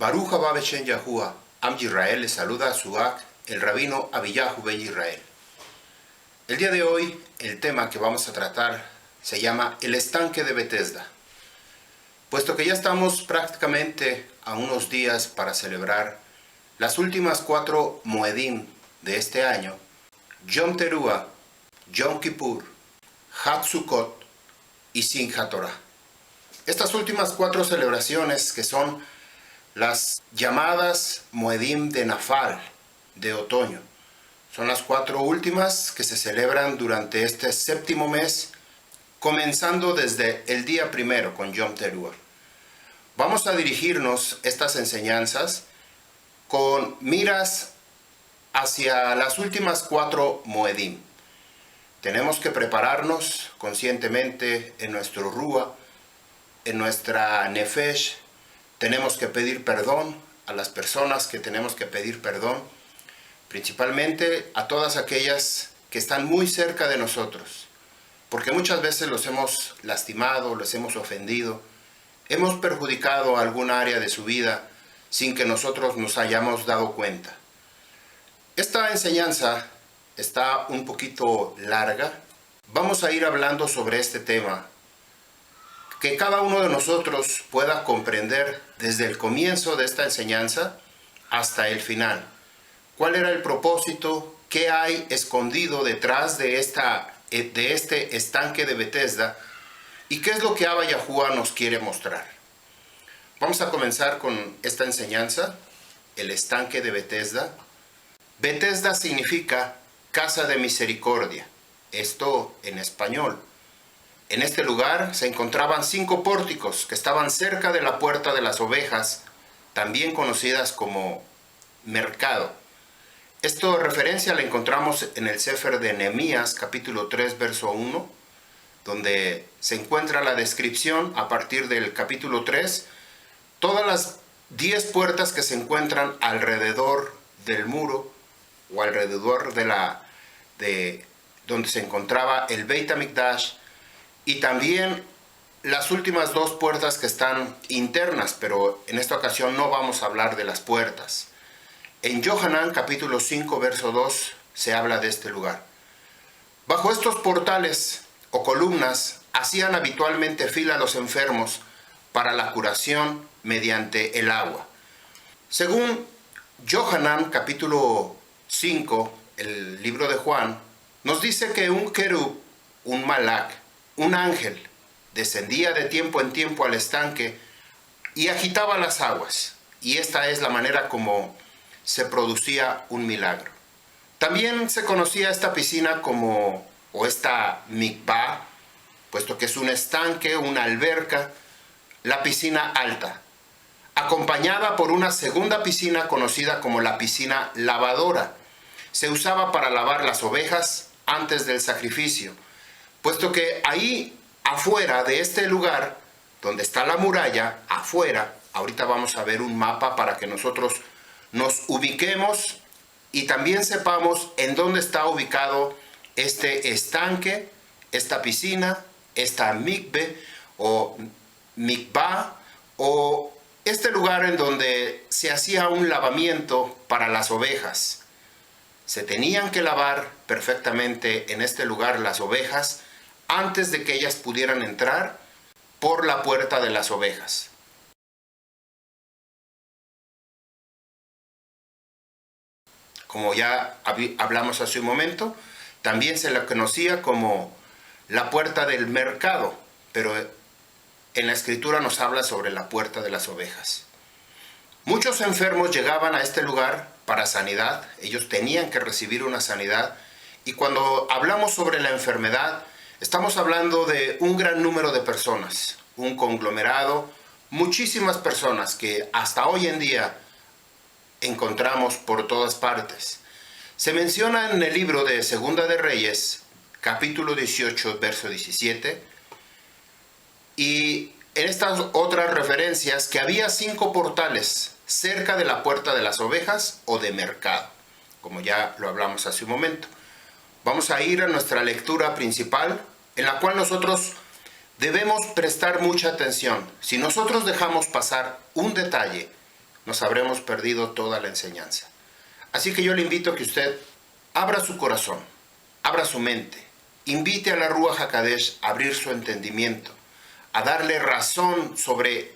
Baruch haba Beshem Yahuwah, Am Yisrael, le saluda a Suak, el rabino Abiyahu Ben Israel. El día de hoy, el tema que vamos a tratar se llama el estanque de Betesda. Puesto que ya estamos prácticamente a unos días para celebrar las últimas 4 Moedim de este año, Yom Teruah, Yom Kippur, Hat Sukkot y Simchat Torah. Estas últimas 4 celebraciones, que son las llamadas Moedim de Nafal, de otoño, son las 4 últimas que se celebran durante este séptimo mes, comenzando desde el día primero con Yom Teruah. Vamos a dirigirnos estas enseñanzas con miras hacia las últimas 4 Moedim. Tenemos que prepararnos conscientemente en nuestro Ruah, en nuestra Nefesh. Tenemos que pedir perdón a las personas que tenemos que pedir perdón, principalmente a todas aquellas que están muy cerca de nosotros, porque muchas veces los hemos lastimado, los hemos ofendido, hemos perjudicado alguna área de su vida sin que nosotros nos hayamos dado cuenta. Esta enseñanza está un poquito larga. Vamos a ir hablando sobre este tema, que cada uno de nosotros pueda comprender desde el comienzo de esta enseñanza hasta el final. ¿Cuál era el propósito? ¿Qué hay escondido detrás de este estanque de Betesda? ¿Y qué es lo que Abba Yahuwah nos quiere mostrar? Vamos a comenzar con esta enseñanza, el estanque de Betesda. Betesda significa casa de misericordia, esto en español. En este lugar se encontraban 5 pórticos que estaban cerca de la puerta de las ovejas, también conocidas como mercado. Esta referencia la encontramos en el Sefer de Nehemías, capítulo 3, verso 1, donde se encuentra la descripción a partir del capítulo 3, todas las 10 puertas que se encuentran alrededor del muro o alrededor de donde se encontraba el Beit HaMikdash, y también las últimas 2 puertas que están internas, pero en esta ocasión no vamos a hablar de las puertas. En Yohanan capítulo 5 verso 2 se habla de este lugar. Bajo estos portales o columnas hacían habitualmente fila los enfermos para la curación mediante el agua. Según Yohanan capítulo 5, el libro de Juan, nos dice que un querub, un malak, un ángel, descendía de tiempo en tiempo al estanque y agitaba las aguas. Y esta es la manera como se producía un milagro. También se conocía esta piscina o esta mikvah, puesto que es un estanque, una alberca, la piscina alta, acompañada por una segunda piscina conocida como la piscina lavadora. Se usaba para lavar las ovejas antes del sacrificio, puesto que ahí afuera de este lugar, donde está la muralla, afuera, ahorita vamos a ver un mapa para que nosotros nos ubiquemos y también sepamos en dónde está ubicado este estanque, esta piscina, esta mikve o mikvah, o este lugar en donde se hacía un lavamiento para las ovejas. Se tenían que lavar perfectamente en este lugar las ovejas antes de que ellas pudieran entrar por la puerta de las ovejas. Como ya hablamos hace un momento, también se la conocía como la puerta del mercado, pero en la escritura nos habla sobre la puerta de las ovejas. Muchos enfermos llegaban a este lugar para sanidad, ellos tenían que recibir una sanidad, y cuando hablamos sobre la enfermedad, estamos hablando de un gran número de personas, un conglomerado, muchísimas personas que hasta hoy en día encontramos por todas partes. Se menciona en el libro de Segunda de Reyes, capítulo 18, verso 17, y en estas otras referencias que había 5 portales cerca de la puerta de las ovejas o de mercado, como ya lo hablamos hace un momento. Vamos a ir a nuestra lectura principal, en la cual nosotros debemos prestar mucha atención. Si nosotros dejamos pasar un detalle, nos habremos perdido toda la enseñanza. Así que yo le invito a que usted abra su corazón, abra su mente, invite a la Ruach HaKodesh a abrir su entendimiento, a darle razón sobre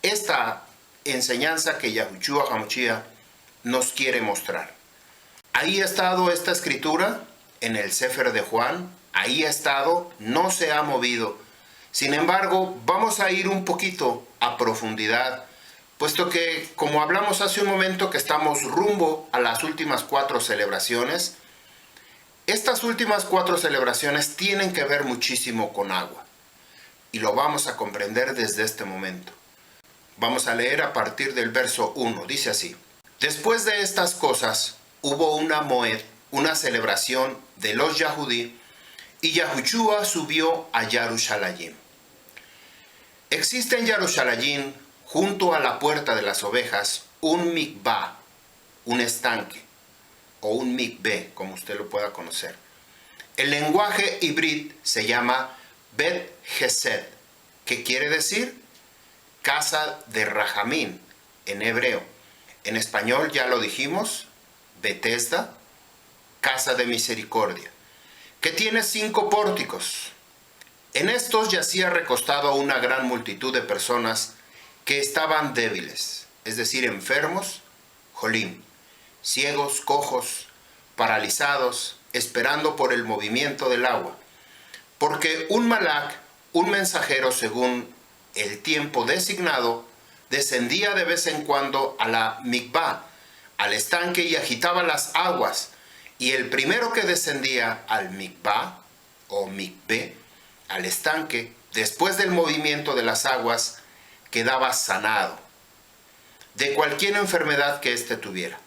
esta enseñanza que Yahushua HaMashiach nos quiere mostrar. Ahí ha estado esta escritura en el Sefer de Juan, ahí ha estado, no se ha movido. Sin embargo, vamos a ir un poquito a profundidad, puesto que, como hablamos hace un momento, que estamos rumbo a las últimas 4 celebraciones, estas últimas 4 celebraciones tienen que ver muchísimo con agua, y lo vamos a comprender desde este momento. Vamos a leer a partir del verso 1, dice así: Después de estas cosas, hubo una Moed, una celebración de los Yahudí, y Yahushua subió a Yarushalayim. Existe en Yarushalayim, junto a la puerta de las ovejas, un mikvah, un estanque, o un mikveh, como usted lo pueda conocer. El lenguaje hibrid se llama Bet Hesed, que quiere decir casa de Rajamín en hebreo. En español ya lo dijimos, Betesda, casa de misericordia, que tiene 5 pórticos. En estos yacía recostado una gran multitud de personas que estaban débiles, es decir, enfermos, jolim, ciegos, cojos, paralizados, esperando por el movimiento del agua, porque un malak, un mensajero según el tiempo designado, descendía de vez en cuando a la mikvah, al estanque, y agitaba las aguas, y el primero que descendía al mikvah o mikveh, al estanque, después del movimiento de las aguas, quedaba sanado de cualquier enfermedad que éste tuviera.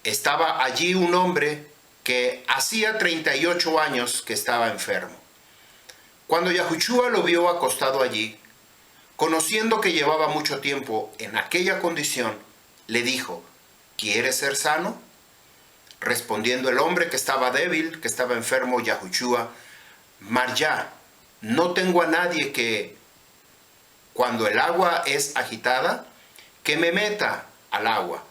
Estaba allí un hombre que hacía 38 años que estaba enfermo. Cuando Yahushua lo vio acostado allí, conociendo que llevaba mucho tiempo en aquella condición, le dijo: ¿Quieres ser sano? Respondiendo el hombre que estaba débil, que estaba enfermo, Yahushua: Marya, no tengo a nadie que, cuando el agua es agitada, que me meta al agua.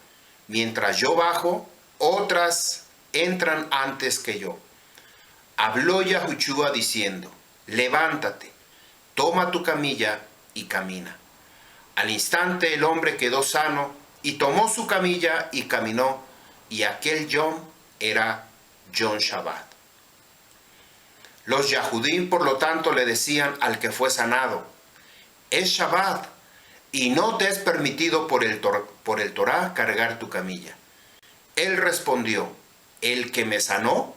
Mientras yo bajo, otras entran antes que yo. Habló Yahushua diciendo: levántate, toma tu camilla y camina. Al instante el hombre quedó sano y tomó su camilla y caminó, y aquel Yom era Yom Shabbat. Los Yahudim, por lo tanto, le decían al que fue sanado: es Shabbat, y no te es permitido por el Torah cargar tu camilla. Él respondió: el que me sanó,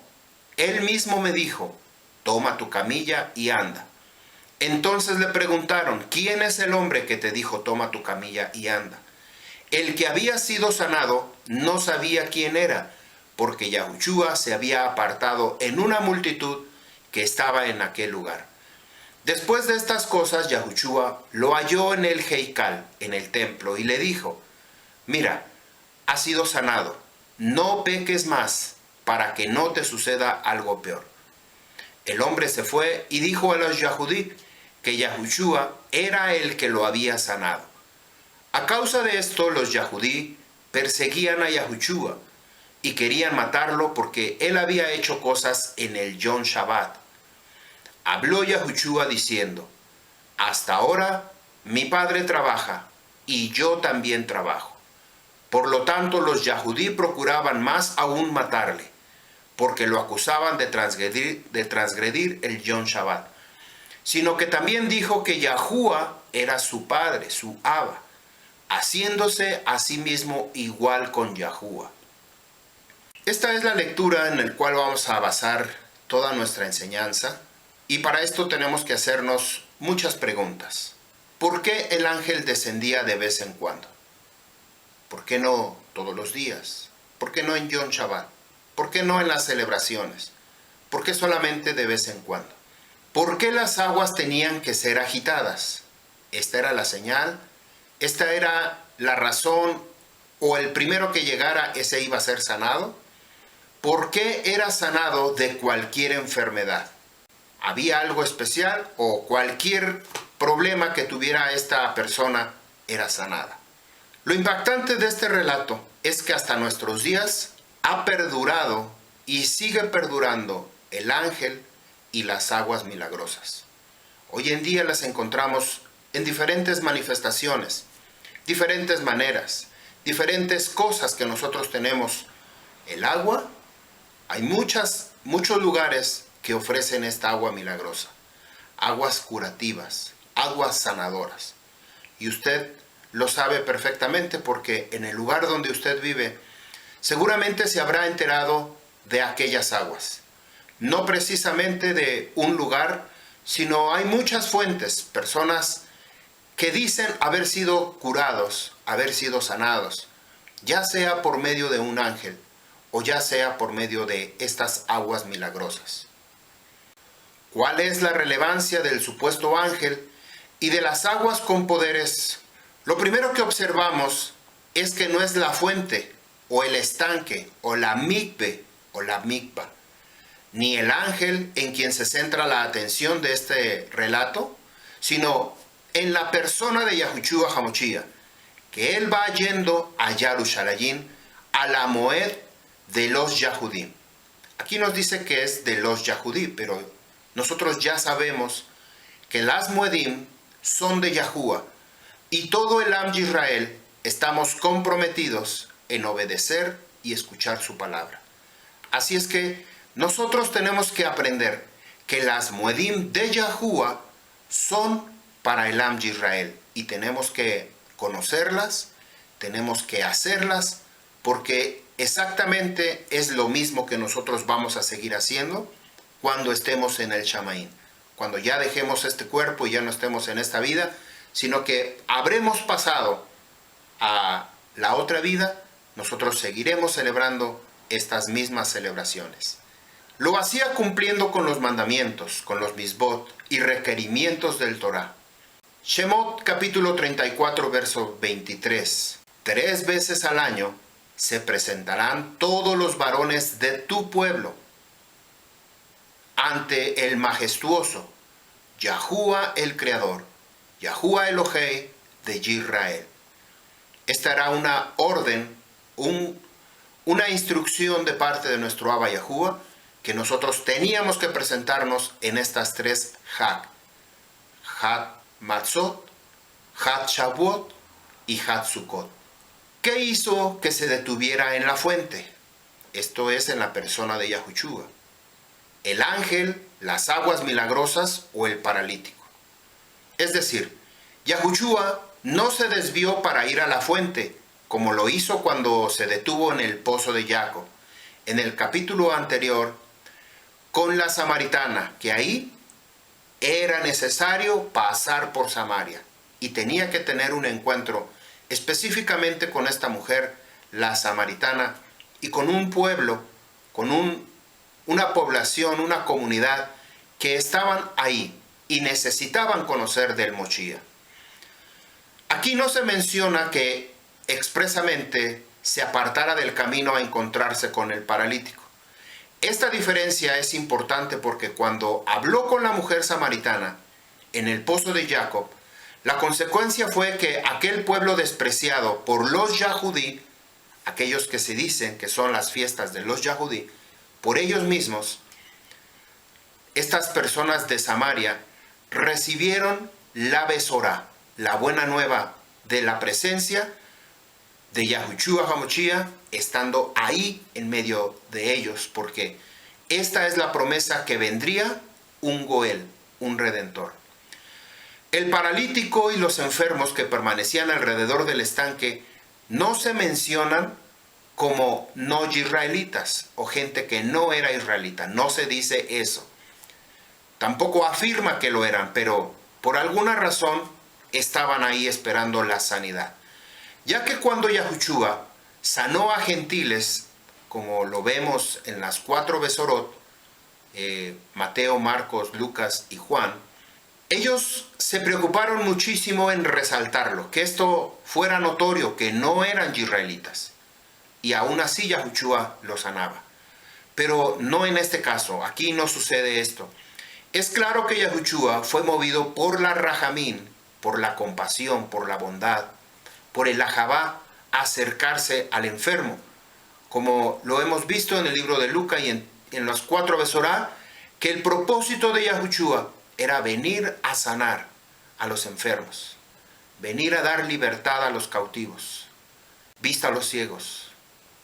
él mismo me dijo: toma tu camilla y anda. Entonces le preguntaron: ¿quién es el hombre que te dijo toma tu camilla y anda? El que había sido sanado no sabía quién era, porque Yahushua se había apartado en una multitud que estaba en aquel lugar. Después de estas cosas, Yahushua lo halló en el Heikal, en el templo, y le dijo: mira, has sido sanado, no peques más, para que no te suceda algo peor. El hombre se fue y dijo a los Yahudí que Yahushua era el que lo había sanado. A causa de esto, los Yahudí perseguían a Yahushua y querían matarlo porque él había hecho cosas en el Yom Shabbat. Habló Yahushua diciendo: hasta ahora mi padre trabaja y yo también trabajo. Por lo tanto, los Yahudí procuraban más aún matarle, porque lo acusaban de transgredir el Yom Shabbat. Sino que también dijo que Yahushua era su padre, su Abba, haciéndose a sí mismo igual con Yahushua. Esta es la lectura en la cual vamos a basar toda nuestra enseñanza. Y para esto tenemos que hacernos muchas preguntas. ¿Por qué el ángel descendía de vez en cuando? ¿Por qué no todos los días? ¿Por qué no en Yom Shabbat? ¿Por qué no en las celebraciones? ¿Por qué solamente de vez en cuando? ¿Por qué las aguas tenían que ser agitadas? Esta era la señal, esta era la razón, o el primero que llegara, ese iba a ser sanado. ¿Por qué era sanado de cualquier enfermedad? ¿Había algo especial o cualquier problema que tuviera esta persona era sanada? Lo impactante de este relato es que hasta nuestros días ha perdurado y sigue perdurando el ángel y las aguas milagrosas. Hoy en día las encontramos en diferentes manifestaciones, diferentes maneras, diferentes cosas que nosotros tenemos. El agua, hay muchos lugares que ofrecen esta agua milagrosa, aguas curativas, aguas sanadoras. Y usted lo sabe perfectamente porque en el lugar donde usted vive, seguramente se habrá enterado de aquellas aguas. No precisamente de un lugar, sino hay muchas fuentes, personas que dicen haber sido curados, haber sido sanados, ya sea por medio de un ángel o ya sea por medio de estas aguas milagrosas. ¿Cuál es la relevancia del supuesto ángel y de las aguas con poderes? Lo primero que observamos es que no es la fuente o el estanque o la mikve o la mikva, ni el ángel en quien se centra la atención de este relato, sino en la persona de Yahushua HaMashiach, que él va yendo a Yarushalayim, a la Moed de los Yahudim. Aquí nos dice que es de los Yahudí, pero nosotros ya sabemos que las Moedim son de Yahuwah, y todo el Am Yisrael estamos comprometidos en obedecer y escuchar su palabra. Así es que nosotros tenemos que aprender que las Moedim de Yahuwah son para el Am Yisrael y tenemos que conocerlas, tenemos que hacerlas, porque exactamente es lo mismo que nosotros vamos a seguir haciendo cuando estemos en el Shamaín, cuando ya dejemos este cuerpo y ya no estemos en esta vida, sino que habremos pasado a la otra vida, nosotros seguiremos celebrando estas mismas celebraciones. Lo hacía cumpliendo con los mandamientos, con los misbot y requerimientos del Torah. Shemot capítulo 34 verso 23. 3 veces al año se presentarán todos los varones de tu pueblo ante el majestuoso Yahuwah el Creador, Yahuwah Elohei de Israel. Esta era una orden, una instrucción de parte de nuestro Abba Yahuwah, que nosotros teníamos que presentarnos en estas 3 Hag. Hag Matzot, Hag Shavuot y Hag Sukkot. ¿Qué hizo que se detuviera en la fuente? Esto es en la persona de Yahushua. El ángel, las aguas milagrosas o el paralítico. Es decir, Yahushua no se desvió para ir a la fuente, como lo hizo cuando se detuvo en el pozo de Jacob, en el capítulo anterior, con la samaritana, que ahí era necesario pasar por Samaria y tenía que tener un encuentro específicamente con esta mujer, la samaritana, y con un pueblo, con una población, una comunidad que estaban ahí y necesitaban conocer del Moshia. Aquí no se menciona que expresamente se apartara del camino a encontrarse con el paralítico. Esta diferencia es importante porque cuando habló con la mujer samaritana en el pozo de Jacob, la consecuencia fue que aquel pueblo despreciado por los Yahudí, aquellos que se dicen que son las fiestas de los Yahudí, por ellos mismos, estas personas de Samaria recibieron la Besorá, la buena nueva de la presencia de Yahushua HaMashiach, estando ahí en medio de ellos, porque esta es la promesa que vendría un Goel, un Redentor. El paralítico y los enfermos que permanecían alrededor del estanque no se mencionan como no israelitas o gente que no era israelita, no se dice eso. Tampoco afirma que lo eran, pero por alguna razón estaban ahí esperando la sanidad. Ya que cuando Yahushua sanó a gentiles, como lo vemos en las 4 Besorot, Mateo, Marcos, Lucas y Juan, ellos se preocuparon muchísimo en resaltarlo, que esto fuera notorio, que no eran israelitas. Y aún así Yahushua los sanaba. Pero no en este caso, aquí no sucede esto. Es claro que Yahushua fue movido por la Rajamín, por la compasión, por la bondad, por el Ajabá acercarse al enfermo, como lo hemos visto en el libro de Lucas y en las 4 Besorá, que el propósito de Yahushua era venir a sanar a los enfermos, venir a dar libertad a los cautivos, vista a los ciegos,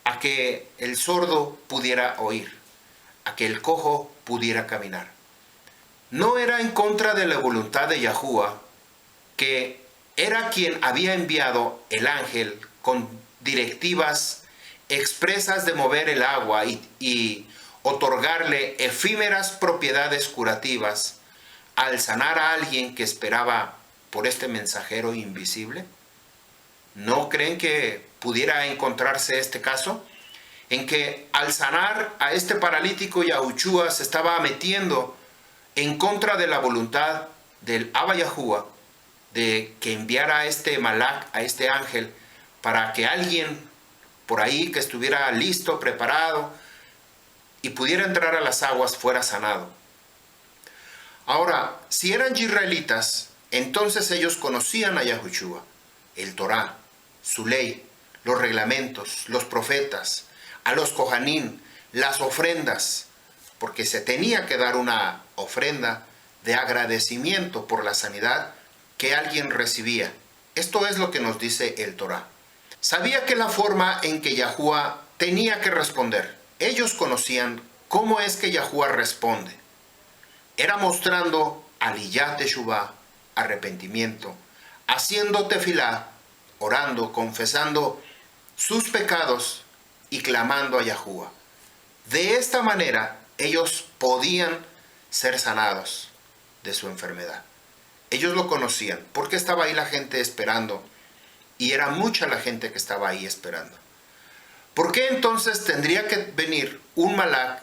a que el sordo pudiera oír, a que el cojo pudiera caminar. No era en contra de la voluntad de Yahushua, que era quien había enviado el ángel con directivas expresas de mover el agua y otorgarle efímeras propiedades curativas al sanar a alguien que esperaba por este mensajero invisible. ¿No creen que pudiera encontrarse este caso? En que al sanar a este paralítico, Yahushua se estaba metiendo en contra de la voluntad del Abba Yahuwah, de que enviara a este Malak, a este ángel, para que alguien por ahí que estuviera listo, preparado, y pudiera entrar a las aguas fuera sanado. Ahora, si eran israelitas, entonces ellos conocían a Yahushua, el Torá, su ley, los reglamentos, los profetas, a los Kohanim, las ofrendas, porque se tenía que dar una ofrenda de agradecimiento por la sanidad que alguien recibía. Esto es lo que nos dice el Torá. Sabía que la forma en que Yahuwah tenía que responder, ellos conocían cómo es que Yahuwah responde. Era mostrando aliyat teshuvah, arrepentimiento, haciendo tefilá, orando, confesando sus pecados y clamando a Yahuwah. De esta manera ellos podían ser sanados de su enfermedad. Ellos lo conocían, porque estaba ahí la gente esperando, y era mucha la gente que estaba ahí esperando. ¿Por qué entonces tendría que venir un malak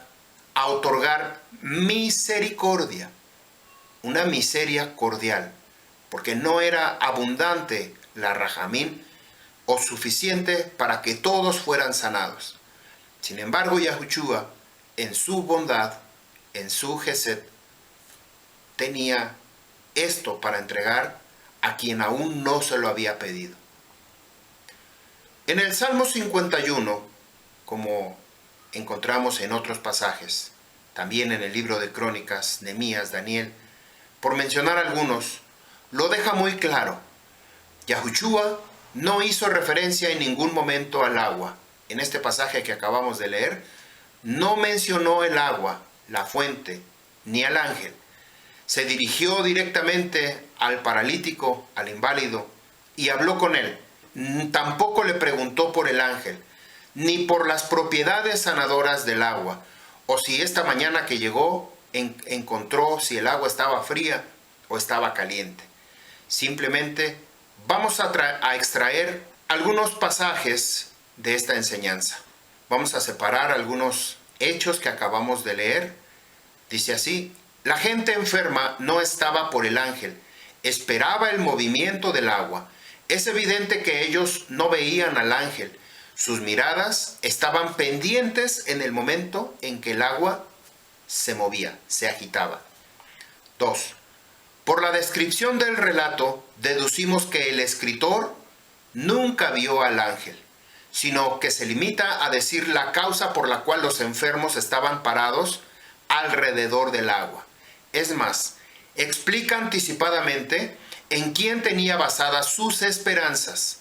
a otorgar misericordia? Una miseria cordial, porque no era abundante la rajamín o suficiente para que todos fueran sanados. Sin embargo, Yahushua, en su bondad, en su gesed, tenía esto para entregar a quien aún no se lo había pedido. En el Salmo 51, como encontramos en otros pasajes, también en el libro de Crónicas, Nehemías, Daniel, por mencionar algunos, lo deja muy claro. Yahushua no hizo referencia en ningún momento al agua. En este pasaje que acabamos de leer, no mencionó el agua, la fuente, ni al ángel. Se dirigió directamente al paralítico, al inválido, y habló con él. Tampoco le preguntó por el ángel, ni por las propiedades sanadoras del agua, o si esta mañana que llegó encontró si el agua estaba fría o estaba caliente. Simplemente vamos a extraer algunos pasajes de esta enseñanza. Vamos a separar algunos hechos que acabamos de leer. Dice así: la gente enferma no estaba por el ángel, esperaba el movimiento del agua. Es evidente que ellos no veían al ángel. Sus miradas estaban pendientes en el momento en que el agua se movía, se agitaba. 2. Por la descripción del relato, deducimos que el escritor nunca vio al ángel, sino que se limita a decir la causa por la cual los enfermos estaban parados alrededor del agua. Es más, explica anticipadamente en quién tenía basadas sus esperanzas.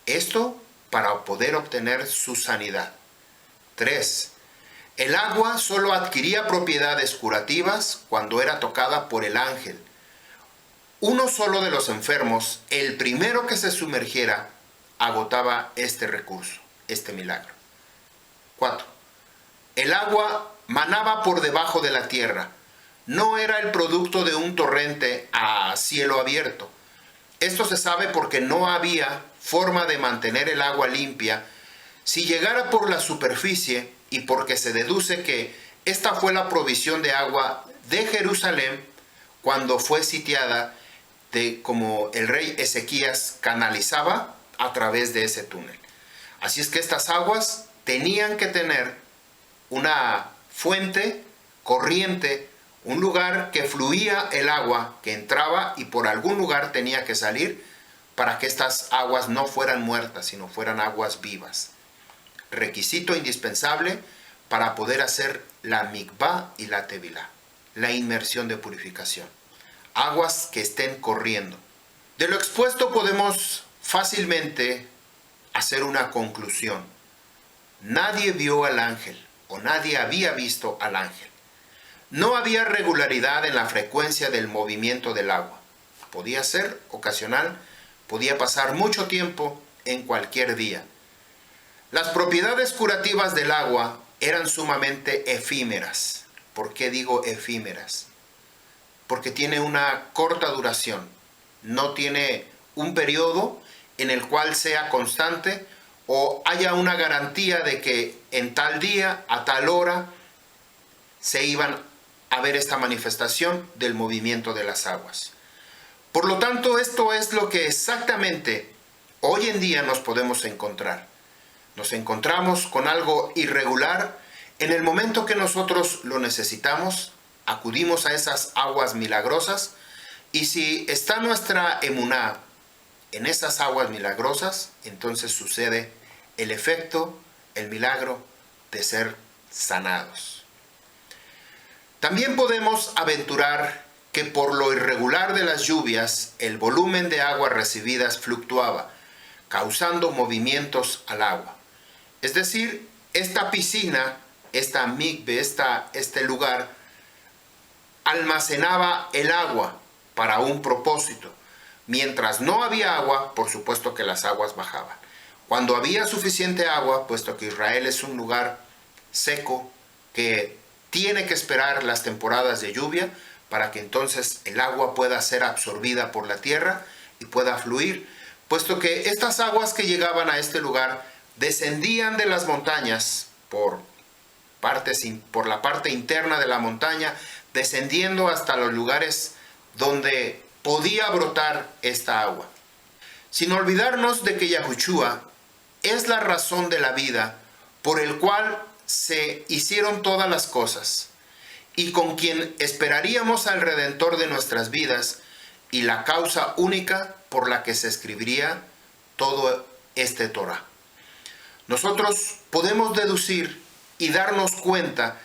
Esto para poder obtener su sanidad. 3. El agua solo adquiría propiedades curativas cuando era tocada por el ángel. Uno solo de los enfermos, el primero que se sumergiera, agotaba este recurso, este milagro. 4. El agua manaba por debajo de la tierra. No era el producto de un torrente a cielo abierto. Esto se sabe porque no había forma de mantener el agua limpia si llegara por la superficie, y porque se deduce que esta fue la provisión de agua de Jerusalén cuando fue sitiada, como el rey Ezequías canalizaba a través de ese túnel. Así es que estas aguas tenían que tener una fuente corriente, un lugar que fluía el agua, que entraba y por algún lugar tenía que salir para que estas aguas no fueran muertas, sino fueran aguas vivas. Requisito indispensable para poder hacer la mikvah y la tevilá, la inmersión de purificación. Aguas que estén corriendo. De lo expuesto podemos fácilmente hacer una conclusión. Nadie vio al ángel, o nadie había visto al ángel. No había regularidad en la frecuencia del movimiento del agua. Podía ser ocasional, podía pasar mucho tiempo en cualquier día. Las propiedades curativas del agua eran sumamente efímeras. ¿Por qué digo efímeras? Porque tiene una corta duración. No tiene un periodo en el cual sea constante o haya una garantía de que en tal día, a tal hora, se iban a ver esta manifestación del movimiento de las aguas. Por lo tanto, esto es lo que exactamente hoy en día nos podemos encontrar. Nos encontramos con algo irregular. En el momento que nosotros lo necesitamos, acudimos a esas aguas milagrosas, y si está nuestra emuná en esas aguas milagrosas, entonces sucede el efecto, el milagro de ser sanados. También podemos aventurar que por lo irregular de las lluvias, el volumen de agua recibidas fluctuaba, causando movimientos al agua. Es decir, esta piscina, esta mikve, este lugar, almacenaba el agua para un propósito. Mientras no había agua, por supuesto que las aguas bajaban. Cuando había suficiente agua, puesto que Israel es un lugar seco que tiene que esperar las temporadas de lluvia para que entonces el agua pueda ser absorbida por la tierra y pueda fluir, puesto que estas aguas que llegaban a este lugar descendían de las montañas por la parte interna de la montaña, descendiendo hasta los lugares donde podía brotar esta agua. Sin olvidarnos de que Yahushua es la razón de la vida por el cual se hicieron todas las cosas, y con quien esperaríamos al Redentor de nuestras vidas, y la causa única por la que se escribiría todo este Torah. Nosotros podemos deducir y darnos cuenta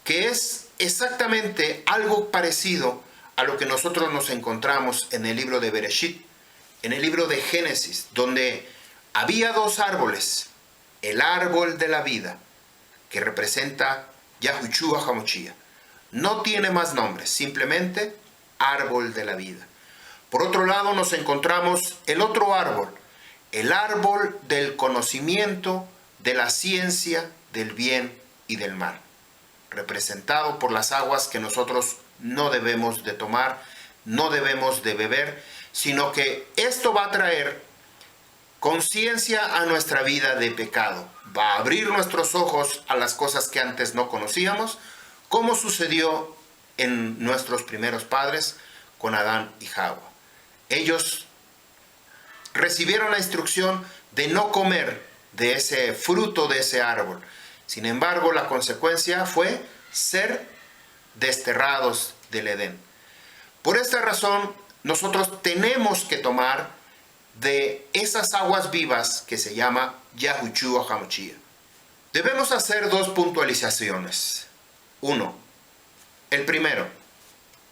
que es exactamente algo parecido a lo que nosotros nos encontramos en el libro de Bereshit, en el libro de Génesis, donde había dos árboles: el árbol de la vida, que representa Yahushua HaMashiach. No tiene más nombres, simplemente árbol de la vida. Por otro lado nos encontramos el otro árbol, el árbol del conocimiento, de la ciencia, del bien y del mal, representado por las aguas que nosotros no debemos de tomar, no debemos de beber, sino que esto va a traer conciencia a nuestra vida de pecado, va a abrir nuestros ojos a las cosas que antes no conocíamos, como sucedió en nuestros primeros padres con Adán y Java. Ellos recibieron la instrucción de no comer de ese fruto de ese árbol. Sin embargo, la consecuencia fue ser desterrados del Edén. Por esta razón, nosotros tenemos que tomar de esas aguas vivas que se llama Yahushua HaMashiach. Debemos hacer dos puntualizaciones. Uno, el primero,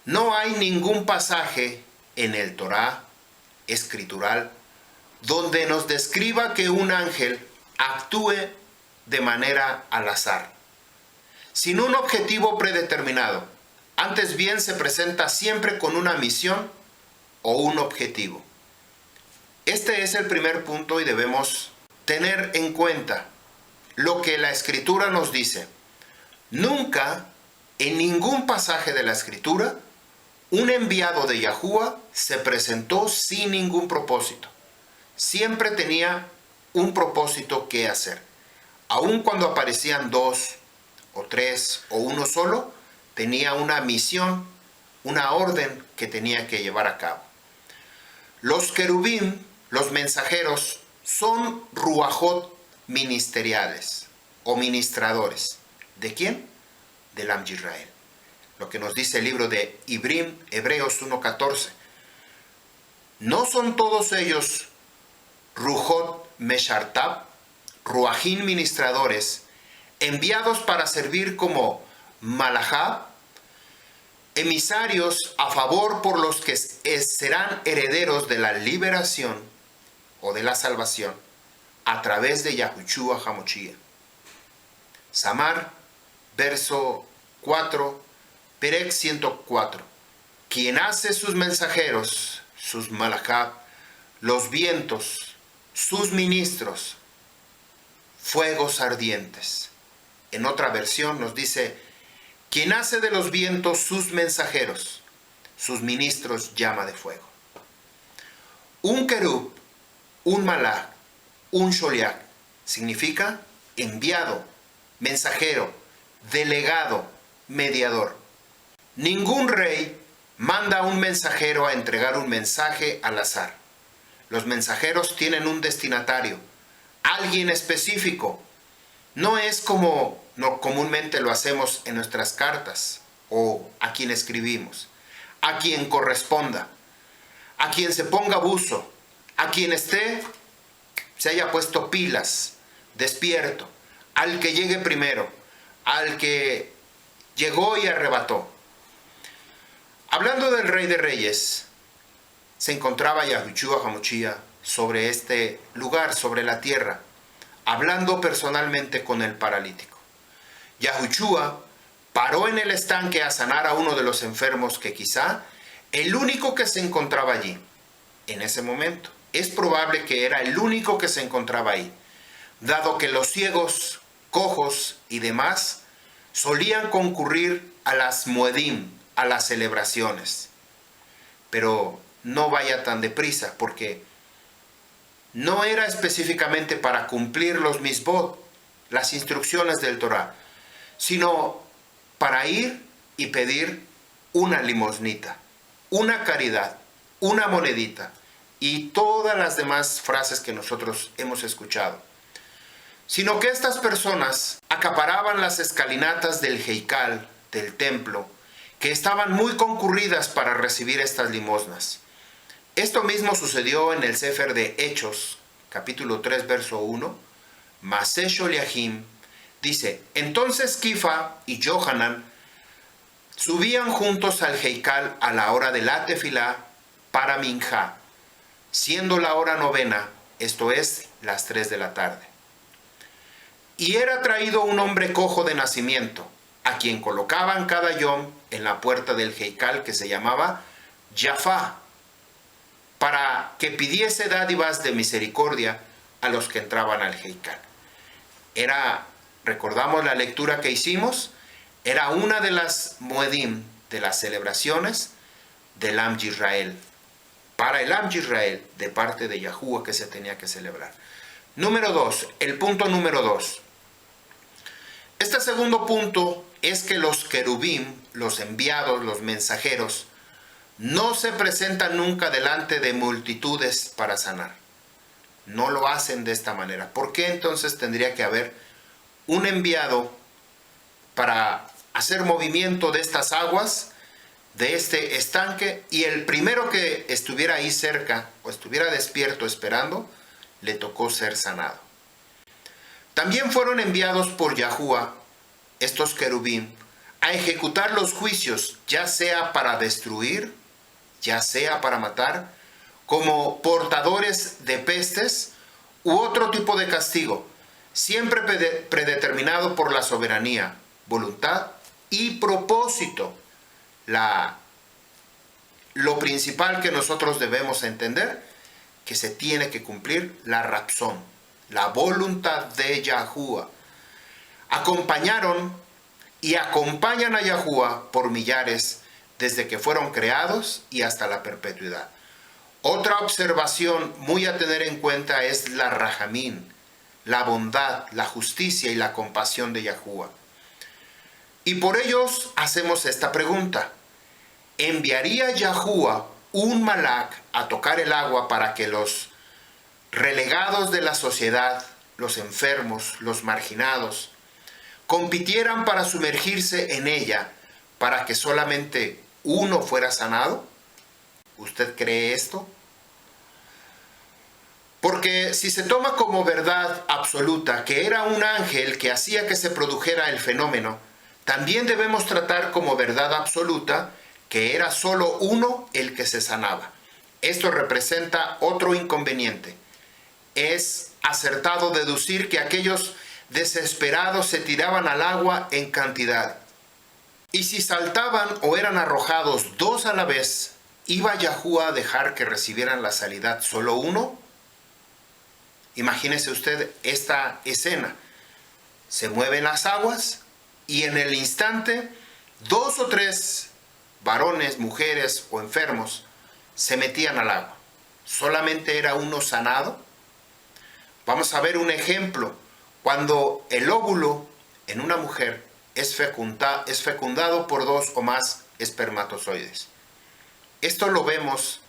no hay ningún pasaje en el Torah escritural donde nos describa que un ángel actúe de manera al azar, sin un objetivo predeterminado. Antes bien se presenta siempre con una misión o un objetivo. Este es el primer punto y debemos tener en cuenta lo que la Escritura nos dice. Nunca, en ningún pasaje de la Escritura, un enviado de Yahuwah se presentó sin ningún propósito. Siempre tenía un propósito que hacer. Aun cuando aparecían dos o tres o uno solo, tenía una misión, una orden que tenía que llevar a cabo. Los querubín, los mensajeros, son ruajot ministeriales o ministradores. ¿De quién? Del Am Yisrael. Lo que nos dice el libro de Hebreos 1:14. ¿No son todos ellos Rujot Meshartab, Ruajín ministradores, enviados para servir como Malahab, emisarios a favor por los que serán herederos de la liberación o de la salvación a través de Yahushua Hamoshia? Samar, verso 4, Perec 104. Quien hace sus mensajeros, sus Malahab, los vientos, sus ministros, fuegos ardientes. En otra versión nos dice, quien hace de los vientos sus mensajeros, sus ministros llama de fuego. Un querub, un malach, un sholiach, significa enviado, mensajero, delegado, mediador. Ningún rey manda a un mensajero a entregar un mensaje al azar. Los mensajeros tienen un destinatario, alguien específico. No es como comúnmente lo hacemos en nuestras cartas o a quien escribimos. A quien corresponda, a quien se ponga buzo, a quien se haya puesto pilas, despierto, al que llegue primero, al que llegó y arrebató. Hablando del Rey de Reyes, se encontraba Yahushua Hamoshia sobre este lugar, sobre la tierra, hablando personalmente con el paralítico. Yahushua paró en el estanque a sanar a uno de los enfermos que quizá el único que se encontraba allí en ese momento. Es probable que era el único que se encontraba ahí, dado que los ciegos, cojos y demás solían concurrir a las muedim, a las celebraciones. Pero no vaya tan deprisa, porque no era específicamente para cumplir los misbot, las instrucciones del Torah, sino para ir y pedir una limosnita, una caridad, una monedita y todas las demás frases que nosotros hemos escuchado. Sino que estas personas acaparaban las escalinatas del Heikal, del templo, que estaban muy concurridas para recibir estas limosnas. Esto mismo sucedió en el Sefer de Hechos, capítulo 3, verso 1. Maseh Sholiachim dice, entonces Kifa y Johanan subían juntos al Heikal a la hora de la tefilá para Minjá, siendo la hora novena, esto es, las 3 de la tarde. Y era traído un hombre cojo de nacimiento, a quien colocaban cada yom en la puerta del Heikal, que se llamaba Jafá, para que pidiese dádivas de misericordia a los que entraban al Heikal. Recordamos la lectura que hicimos, era una de las muedim, de las celebraciones del Am Yisrael, para el Am Yisrael, de parte de Yahuwah, que se tenía que celebrar. Número 2, el punto número 2. Este segundo punto es que los querubim, los enviados, los mensajeros, no se presentan nunca delante de multitudes para sanar. No lo hacen de esta manera. ¿Por qué entonces tendría que haber un enviado para hacer movimiento de estas aguas, de este estanque, y el primero que estuviera ahí cerca o estuviera despierto esperando, le tocó ser sanado? También fueron enviados por Yahuwah, estos querubín, a ejecutar los juicios, ya sea para destruir, ya sea para matar, como portadores de pestes u otro tipo de castigo, siempre predeterminado por la soberanía, voluntad y propósito. Lo principal que nosotros debemos entender, que se tiene que cumplir la razón, la voluntad de Yahuwah. Acompañaron y acompañan a Yahuwah por millares desde que fueron creados y hasta la perpetuidad. Otra observación muy a tener en cuenta es la rajamín, la bondad, la justicia y la compasión de Yahuwah. Y por ellos hacemos esta pregunta: ¿enviaría Yahuwah un malach a tocar el agua para que los relegados de la sociedad, los enfermos, los marginados, compitieran para sumergirse en ella para que solamente uno fuera sanado? ¿Usted cree esto? Porque si se toma como verdad absoluta que era un ángel que hacía que se produjera el fenómeno, también debemos tratar como verdad absoluta que era solo uno el que se sanaba. Esto representa otro inconveniente. Es acertado deducir que aquellos desesperados se tiraban al agua en cantidad. Y si saltaban o eran arrojados dos a la vez, ¿iba Yahuwah a dejar que recibieran la sanidad solo uno? Imagínese usted esta escena. Se mueven las aguas y en el instante dos o tres varones, mujeres o enfermos se metían al agua. ¿Solamente era uno sanado? Vamos a ver un ejemplo. Cuando el óvulo en una mujer es fecundado por dos o más espermatozoides. Esto lo vemos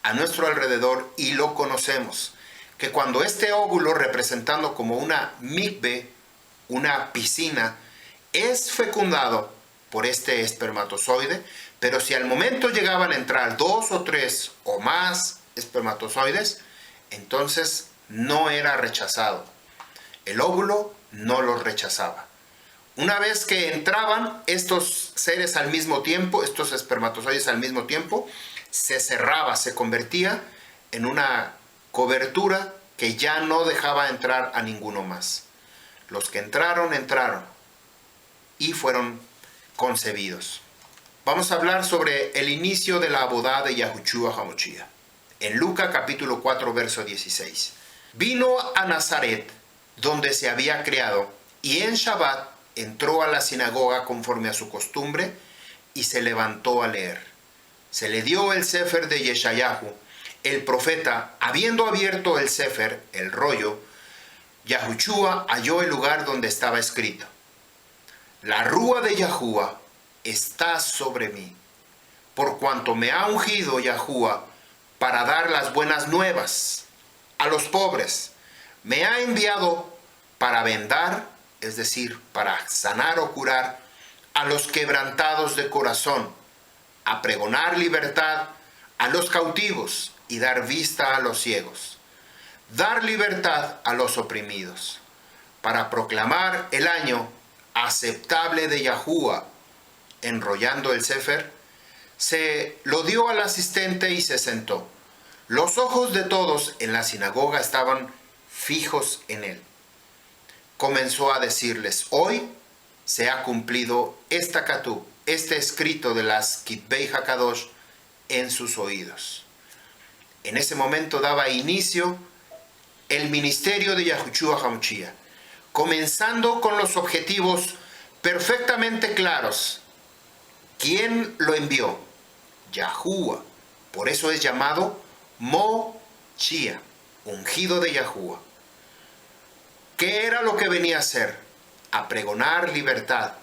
a nuestro alrededor y lo conocemos. Que cuando este óvulo, representando como una mikve, una piscina, es fecundado por este espermatozoide, pero si al momento llegaban a entrar dos o tres o más espermatozoides, entonces no era rechazado. El óvulo no los rechazaba. Una vez que entraban estos seres al mismo tiempo, estos espermatozoides al mismo tiempo, se cerraba, se convertía en una cobertura que ya no dejaba entrar a ninguno más. Los que entraron, entraron y fueron concebidos. Vamos a hablar sobre el inicio de la boda de Yahushua HaMashiach. En Lucas capítulo 4, verso 16. Vino a Nazaret, donde se había criado, y en Shabbat entró a la sinagoga conforme a su costumbre y se levantó a leer. Se le dio el Sefer de Yeshayahu. El profeta, habiendo abierto el Sefer, el rollo, Yahushua halló el lugar donde estaba escrito: La rúa de Yahuwah está sobre mí, por cuanto me ha ungido Yahuwah para dar las buenas nuevas a los pobres. Me ha enviado para vendar, es decir, para sanar o curar a los quebrantados de corazón, a pregonar libertad a los cautivos y dar vista a los ciegos, dar libertad a los oprimidos, para proclamar el año aceptable de Yahuwah. Enrollando el Sefer, se lo dio al asistente y se sentó. Los ojos de todos en la sinagoga estaban fijos en él. Comenzó a decirles: hoy se ha cumplido esta Katub, este escrito de las Kitvei HaKadosh, en sus oídos. En ese momento daba inicio el ministerio de Yahushua HaMashiach, comenzando con los objetivos perfectamente claros. ¿Quién lo envió? Yahuwah. Por eso es llamado Moshiach, ungido de Yahuwah. ¿Qué era lo que venía a hacer? A pregonar libertad,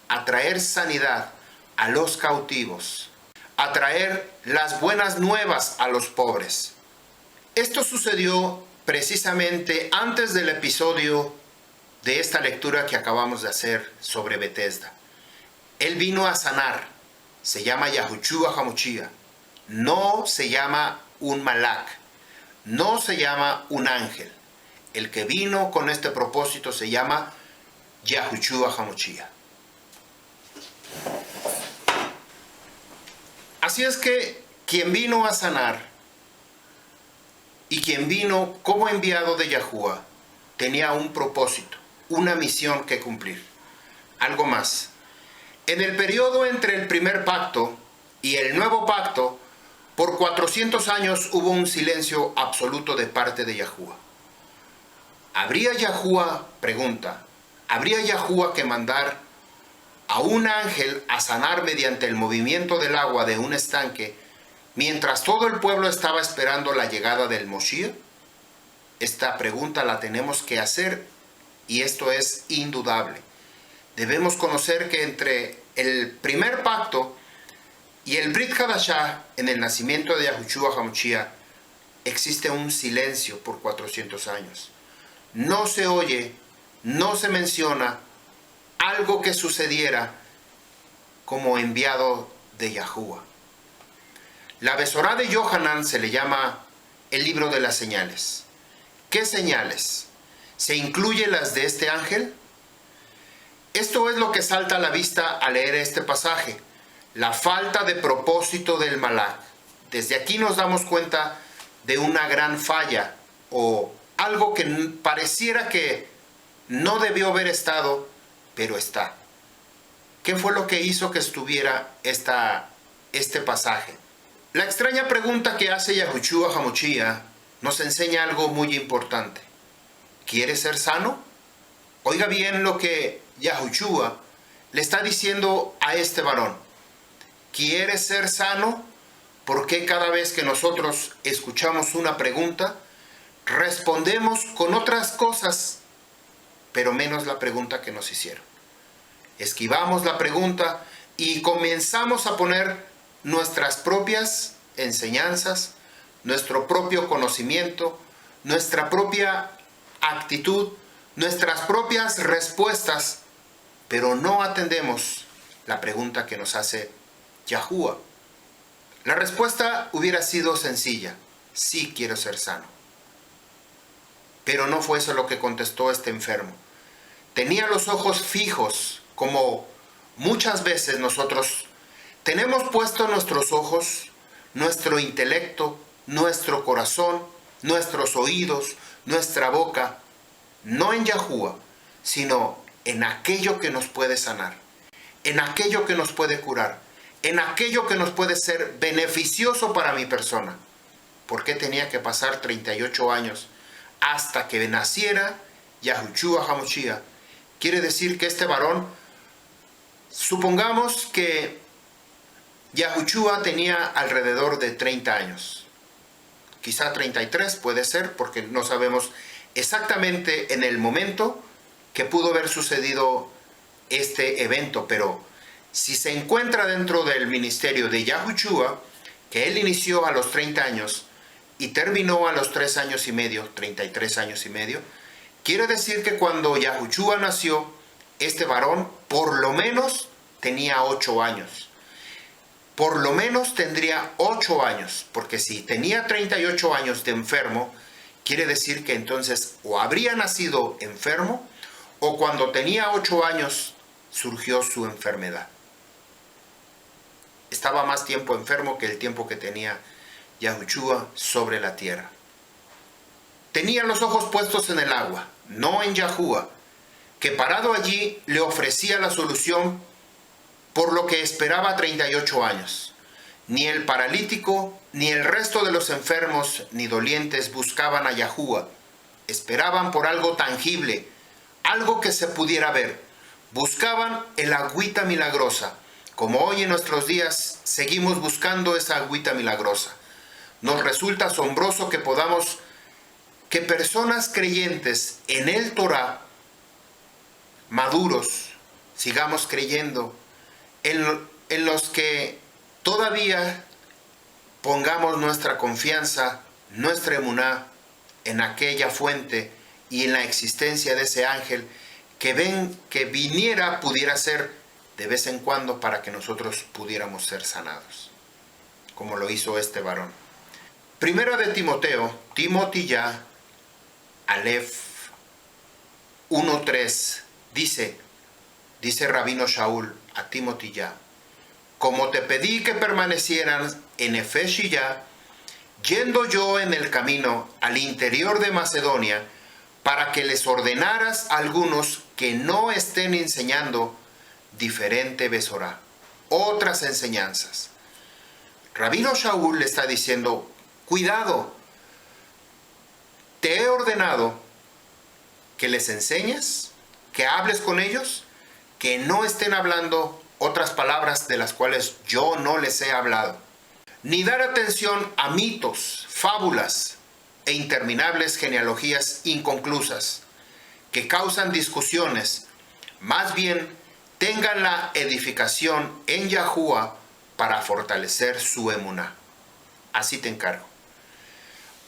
a traer sanidad a los cautivos, a traer las buenas nuevas a los pobres. Esto sucedió precisamente antes del episodio de esta lectura que acabamos de hacer sobre Betesda. Él vino a sanar. Se llama Yahushua HaMashiach. No se llama un malak. No se llama un ángel. El que vino con este propósito se llama Yahushua HaMashiach. Así es que quien vino a sanar y quien vino como enviado de Yahuwah tenía un propósito, una misión que cumplir. Algo más. En el periodo entre el primer pacto y el nuevo pacto, por 400 años hubo un silencio absoluto de parte de Yahuwah. ¿Habría Yahuwah, pregunta, habría Yahuwah que mandar a un ángel a sanar mediante el movimiento del agua de un estanque, mientras todo el pueblo estaba esperando la llegada del Moshiach? Esta pregunta la tenemos que hacer y esto es indudable. Debemos conocer que entre el primer pacto y el Brit Hadashah, en el nacimiento de Yahushua HaMashiach, existe un silencio por 400 años. No se oye, no se menciona algo que sucediera como enviado de Yahuwah. La Besorá de Yohanan se le llama el libro de las señales. ¿Qué señales? ¿Se incluyen las de este ángel? Esto es lo que salta a la vista al leer este pasaje, la falta de propósito del Malak. Desde aquí nos damos cuenta de una gran falla o algo que pareciera que no debió haber estado, pero está. ¿Qué fue lo que hizo que estuviera este pasaje? La extraña pregunta que hace Yahushua HaMashiach nos enseña algo muy importante. ¿Quieres ser sano? Oiga bien lo que Yahushua le está diciendo a este varón. ¿Quieres ser sano? ¿Por qué cada vez que nosotros escuchamos una pregunta, respondemos con otras cosas, pero menos la pregunta que nos hicieron? Esquivamos la pregunta y comenzamos a poner nuestras propias enseñanzas, nuestro propio conocimiento, nuestra propia actitud, nuestras propias respuestas, pero no atendemos la pregunta que nos hace Yahuwah. La respuesta hubiera sido sencilla: sí quiero ser sano. Pero no fue eso lo que contestó este enfermo. Tenía los ojos fijos, como muchas veces nosotros tenemos puestos nuestros ojos, nuestro intelecto, nuestro corazón, nuestros oídos, nuestra boca, no en Yahuwah, sino en aquello que nos puede sanar, en aquello que nos puede curar, en aquello que nos puede ser beneficioso para mi persona. ¿Por qué tenía que pasar 38 años hasta que naciera Yahushua HaMashiach? Quiere decir que este varón, supongamos que Yahushua tenía alrededor de 30 años. Quizá 33 puede ser, porque no sabemos exactamente en el momento que pudo haber sucedido este evento, pero si se encuentra dentro del ministerio de Yahushua, que él inició a los 30 años y terminó a los 3 años y medio, 33 años y medio, quiere decir que cuando Yahushua nació, este varón por lo menos tenía 8 años. Por lo menos tendría 8 años, porque si tenía 38 años de enfermo, quiere decir que entonces o habría nacido enfermo, o cuando tenía 8 años surgió su enfermedad. Estaba más tiempo enfermo que el tiempo que tenía Yahushua sobre la tierra. Tenía los ojos puestos en el agua, no en Yahuwah, que parado allí le ofrecía la solución por lo que esperaba 38 años. Ni el paralítico, ni el resto de los enfermos ni dolientes buscaban a Yahuwah. Esperaban por algo tangible, algo que se pudiera ver. Buscaban el agüita milagrosa, como hoy en nuestros días seguimos buscando esa agüita milagrosa. Nos resulta asombroso que personas creyentes en el Torah, maduros, sigamos creyendo en los que todavía pongamos nuestra confianza, nuestra emuná en aquella fuente y en la existencia de ese ángel que viniera, pudiera ser de vez en cuando para que nosotros pudiéramos ser sanados, como lo hizo este varón. Primera de Timoteo, Timotilla, Aleph 1:3, dice Rabino Shaul a Timotilla: como te pedí que permanecieran en Efes y ya, yendo yo en el camino al interior de Macedonia, para que les ordenaras a algunos que no estén enseñando diferente Besorá, otras enseñanzas. Rabino Shaul le está diciendo: cuidado, te he ordenado que les enseñes, que hables con ellos, que no estén hablando otras palabras de las cuales yo no les he hablado, ni dar atención a mitos, fábulas e interminables genealogías inconclusas que causan discusiones. Más bien, tengan la edificación en Yahuwah para fortalecer su emuná. Así te encargo.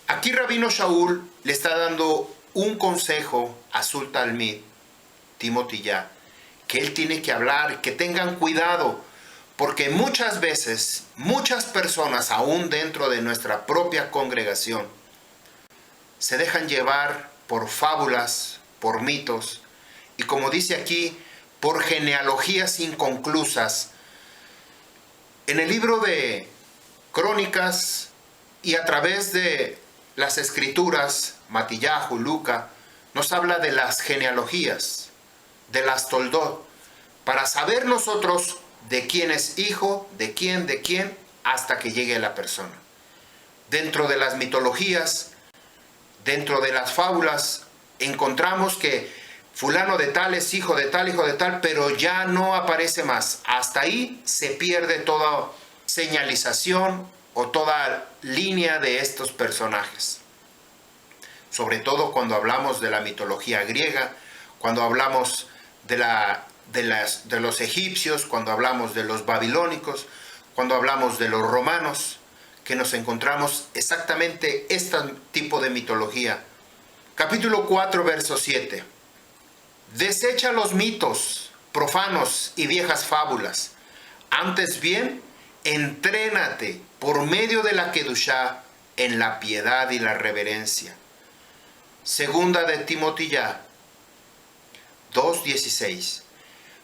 Aquí Rabino Shaul le está dando un consejo a su talmid, Timotilla, que él tiene que hablar, que tengan cuidado, porque muchas veces, muchas personas, aún dentro de nuestra propia congregación, se dejan llevar por fábulas, por mitos y, como dice aquí, por genealogías inconclusas. En el libro de Crónicas y a través de las escrituras, Matillahu, Luca, nos habla de las genealogías, de las toldot, para saber nosotros de quién es hijo, de quién, hasta que llegue la persona. Dentro de las mitologías, dentro de las fábulas, encontramos que fulano de tal es hijo de tal, pero ya no aparece más. Hasta ahí se pierde toda señalización o toda línea de estos personajes. Sobre todo cuando hablamos de la mitología griega, cuando hablamos de los egipcios, cuando hablamos de los babilónicos, cuando hablamos de los romanos, que nos encontramos exactamente este tipo de mitología. Capítulo 4, verso 7. Desecha los mitos profanos y viejas fábulas. Antes bien, entrénate por medio de la Kedushá en la piedad y la reverencia. Segunda de Timoteo 2:16.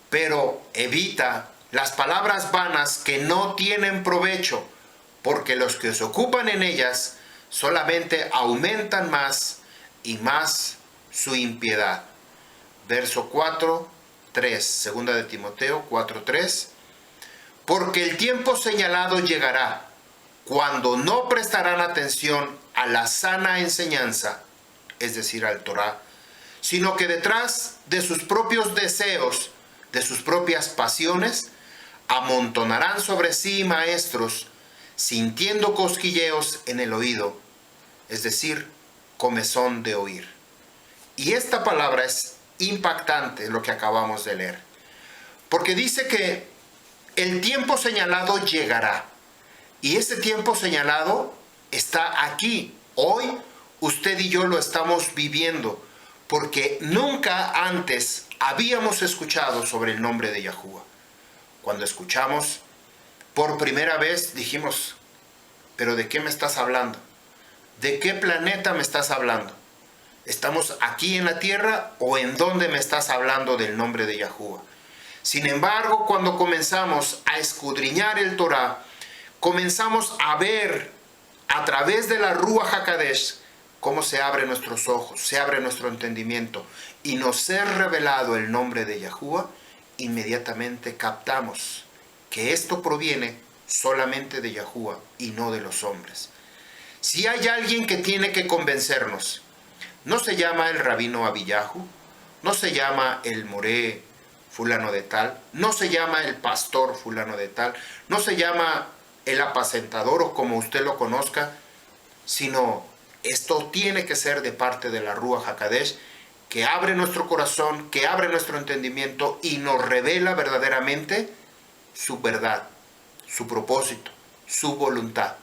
Pero evita las palabras vanas que no tienen provecho, porque los que se ocupan en ellas solamente aumentan más y más su impiedad. Verso 4:3, segunda de Timoteo 4:3. Porque el tiempo señalado llegará, cuando no prestarán atención a la sana enseñanza, es decir, al Torá, sino que detrás de sus propios deseos, de sus propias pasiones, amontonarán sobre sí maestros, sintiendo cosquilleos en el oído, es decir, comezón de oír. Y esta palabra es impactante, lo que acabamos de leer, porque dice que el tiempo señalado llegará, y ese tiempo señalado está aquí. Hoy usted y yo lo estamos viviendo, porque nunca antes habíamos escuchado sobre el nombre de Yahuwah. Cuando escuchamos por primera vez dijimos, ¿pero de qué me estás hablando? ¿De qué planeta me estás hablando? ¿Estamos aquí en la tierra o en dónde me estás hablando del nombre de Yahuwah? Sin embargo, cuando comenzamos a escudriñar el Torá, comenzamos a ver a través de la Ruach HaKodesh cómo se abren nuestros ojos, se abre nuestro entendimiento y nos es revelado el nombre de Yahuwah. Inmediatamente captamos que esto proviene solamente de Yahuwah y no de los hombres. Si hay alguien que tiene que convencernos, no se llama el rabino Abiyahu, no se llama el moré fulano de tal, no se llama el pastor fulano de tal, no se llama el apacentador o como usted lo conozca, sino esto tiene que ser de parte de la Ruach HaKodesh, que abre nuestro corazón, que abre nuestro entendimiento y nos revela verdaderamente su verdad, su propósito, su voluntad.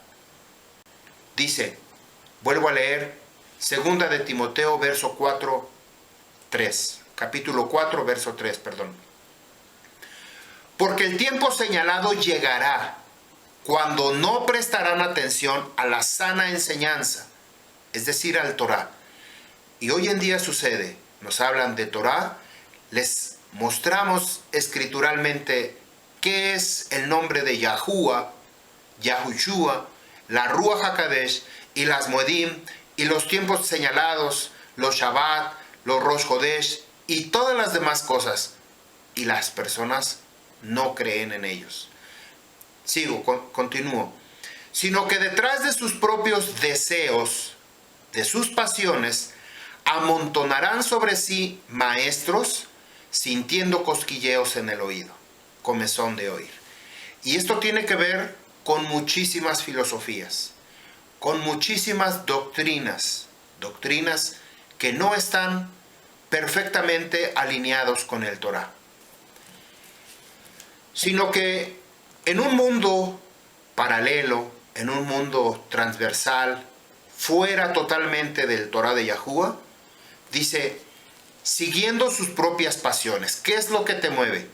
Dice, vuelvo a leer, segunda de Timoteo, verso 4, 3, capítulo 4, verso 3, perdón. Porque el tiempo señalado llegará, cuando no prestarán atención a la sana enseñanza, es decir, al Torá. Y hoy en día sucede, nos hablan de Torá, les mostramos escrituralmente qué es el nombre de Yahuwah, Yahushua, la Ruach HaKodesh y las Moedim y los tiempos señalados, los Shabbat, los Rosh Hodesh y todas las demás cosas. Y las personas no creen en ellos. Continúo. Sino que detrás de sus propios deseos, de sus pasiones, amontonarán sobre sí maestros, sintiendo cosquilleos en el oído, comezón de oír. Y esto tiene que ver con muchísimas filosofías, con muchísimas doctrinas que no están perfectamente alineados con el Torá. Sino que en un mundo paralelo, en un mundo transversal, fuera totalmente del Torá de Yahuwah, dice, siguiendo sus propias pasiones. ¿Qué es lo que te mueve?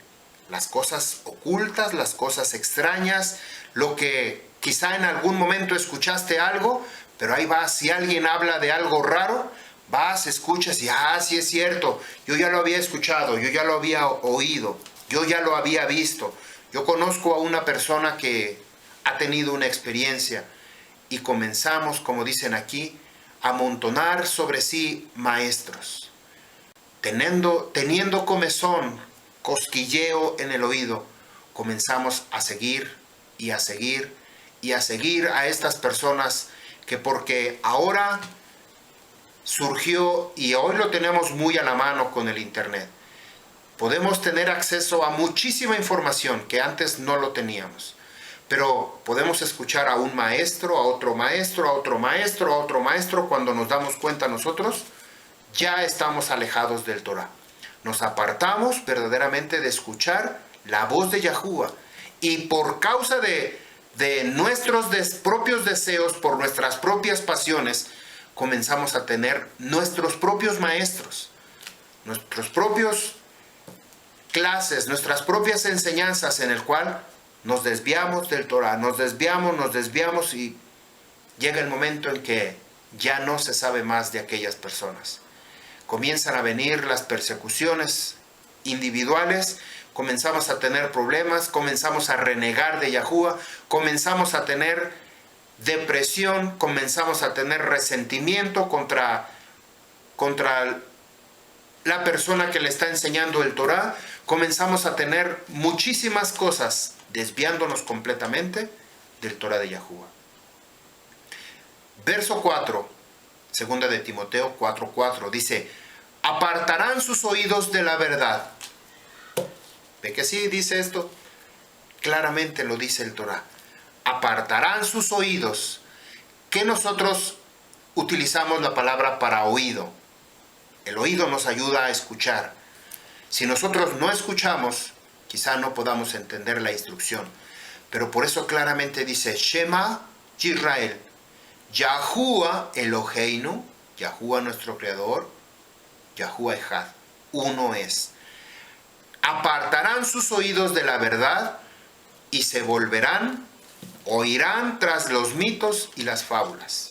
Las cosas ocultas, las cosas extrañas, lo que quizá en algún momento escuchaste algo, Pero ahí vas, si alguien habla de algo raro, vas, escuchas y, sí es cierto, yo ya lo había escuchado, yo ya lo había oído, yo ya lo había visto. Yo conozco a una persona que ha tenido una experiencia y comenzamos, como dicen aquí, a amontonar sobre sí maestros. Teniendo comezón, cosquilleo en el oído, comenzamos a seguir y a seguir y a seguir a estas personas que porque ahora surgió y hoy lo tenemos muy a la mano con el internet. Podemos tener acceso a muchísima información que antes no lo teníamos. Pero podemos escuchar a un maestro, a otro maestro, a otro maestro, a otro maestro. Cuando nos damos cuenta nosotros, ya estamos alejados del Torah. Nos apartamos verdaderamente de escuchar la voz de Yahuwah. Y por causa de nuestros propios deseos, por nuestras propias pasiones, comenzamos a tener nuestros propios maestros, nuestros propios clases, nuestras propias enseñanzas en el cual nos desviamos del Torah, nos desviamos y llega el momento en que ya no se sabe más de aquellas personas. Comienzan a venir las persecuciones individuales, comenzamos a tener problemas, comenzamos a renegar de Yahuwah, comenzamos a tener depresión, comenzamos a tener resentimiento contra la persona que le está enseñando el Torah, comenzamos a tener muchísimas cosas desviándonos completamente del Torah de Yahuwah. Verso 4, segunda de Timoteo 4:4, dice: apartarán sus oídos de la verdad. ¿Ve que sí dice esto? Claramente lo dice el Torah. Apartarán sus oídos. Que nosotros utilizamos la palabra para oído. El oído nos ayuda a escuchar. Si nosotros no escuchamos, quizá no podamos entender la instrucción. Pero por eso claramente dice: Shema Yisrael, Yahuwah Eloheinu, Yahuwah nuestro Creador, Yahuwah Echad, uno es. Apartarán sus oídos de la verdad y se volverán, oirán tras los mitos y las fábulas.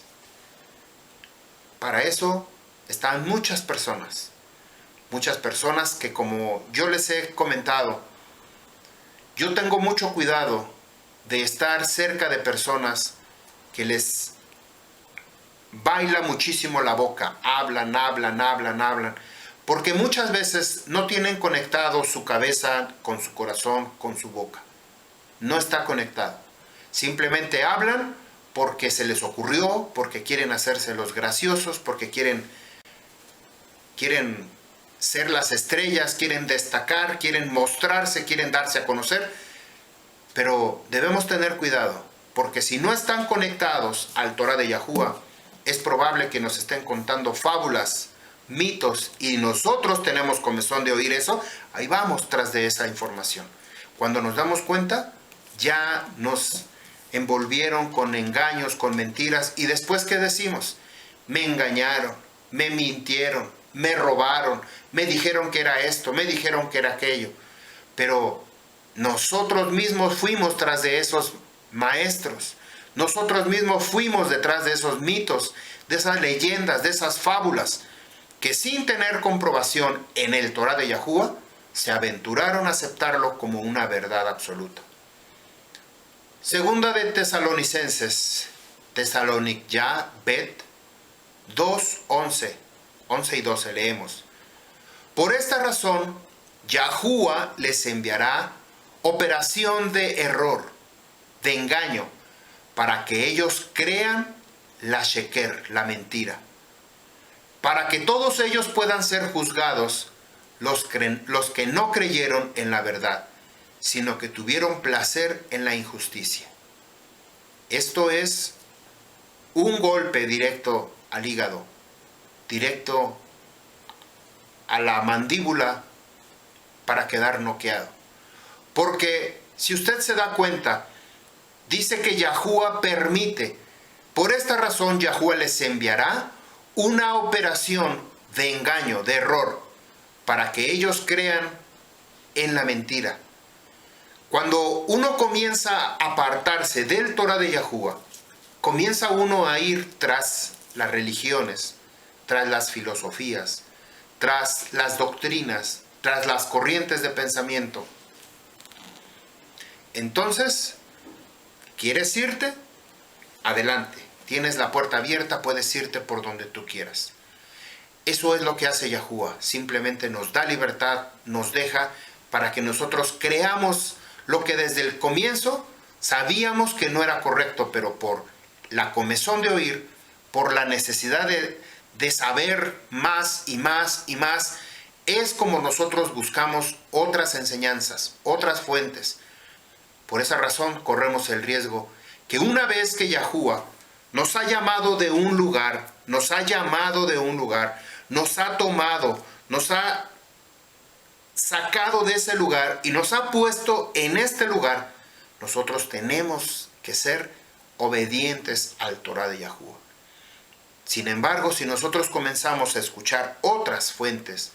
Para eso están muchas personas que, como yo les he comentado, yo tengo mucho cuidado de estar cerca de personas que les baila muchísimo la boca, hablan, porque muchas veces no tienen conectado su cabeza con su corazón, con su boca. No está conectado. Simplemente hablan porque se les ocurrió, porque quieren hacerse los graciosos, porque quieren ser las estrellas, quieren destacar, quieren mostrarse, quieren darse a conocer. Pero debemos tener cuidado, porque si no están conectados al Torah de Yahuwah, es probable que nos estén contando fábulas, mitos, y nosotros tenemos comezón de oír eso. Ahí vamos tras de esa información. Cuando nos damos cuenta, ya nos envolvieron con engaños, con mentiras, y después ¿qué decimos? Me engañaron, me mintieron, me robaron, me dijeron que era esto, me dijeron que era aquello. Pero nosotros mismos fuimos tras de esos maestros. Nosotros mismos fuimos detrás de esos mitos, de esas leyendas, de esas fábulas, que sin tener comprobación en el Torah de Yahuwah, se aventuraron a aceptarlo como una verdad absoluta. Segunda de Tesalonicenses, Tesalonic Bet 2:11, 11 y 12 leemos: por esta razón, Yahuwah les enviará operación de error, de engaño, para que ellos crean la sheker, la mentira, para que todos ellos puedan ser juzgados, los que no creyeron en la verdad, sino que tuvieron placer en la injusticia. Esto es un golpe directo al hígado, directo a la mandíbula, para quedar noqueado. Porque si usted se da cuenta, dice que Yahuwah permite. Por esta razón Yahuwah les enviará una operación de engaño, de error, para que ellos crean en la mentira. Cuando uno comienza a apartarse del Torah de Yahuwah, comienza uno a ir tras las religiones, tras las filosofías, tras las doctrinas, tras las corrientes de pensamiento. Entonces, ¿quieres irte? Adelante. Tienes la puerta abierta, puedes irte por donde tú quieras. Eso es lo que hace Yahuwah. Simplemente nos da libertad, nos deja para que nosotros creamos lo que desde el comienzo sabíamos que no era correcto, pero por la comezón de oír, por la necesidad de saber más y más y más, es como nosotros buscamos otras enseñanzas, otras fuentes. Por esa razón corremos el riesgo que una vez que Yahuwah nos ha llamado de un lugar, nos ha tomado, nos ha sacado de ese lugar y nos ha puesto en este lugar, nosotros tenemos que ser obedientes al Torah de Yahuwah. Sin embargo, si nosotros comenzamos a escuchar otras fuentes,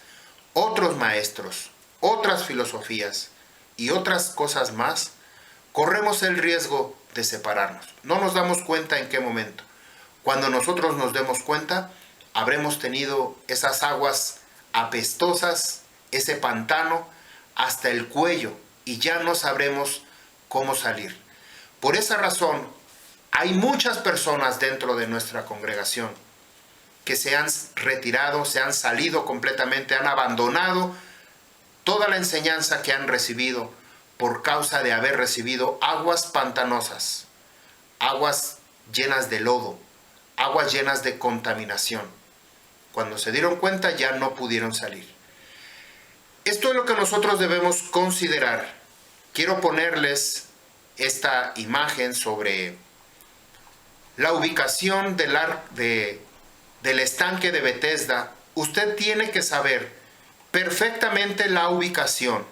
otros maestros, otras filosofías y otras cosas más, corremos el riesgo de separarnos. No nos damos cuenta en qué momento. Cuando nosotros nos demos cuenta, habremos tenido esas aguas apestosas, ese pantano, hasta el cuello, y ya no sabremos cómo salir. Por esa razón, hay muchas personas dentro de nuestra congregación que se han retirado, se han salido completamente, han abandonado toda la enseñanza que han recibido por causa de haber recibido aguas pantanosas, aguas llenas de lodo, aguas llenas de contaminación. Cuando se dieron cuenta ya no pudieron salir. Esto es lo que nosotros debemos considerar. Quiero ponerles esta imagen sobre la ubicación del estanque de Betesda. Usted tiene que saber perfectamente la ubicación.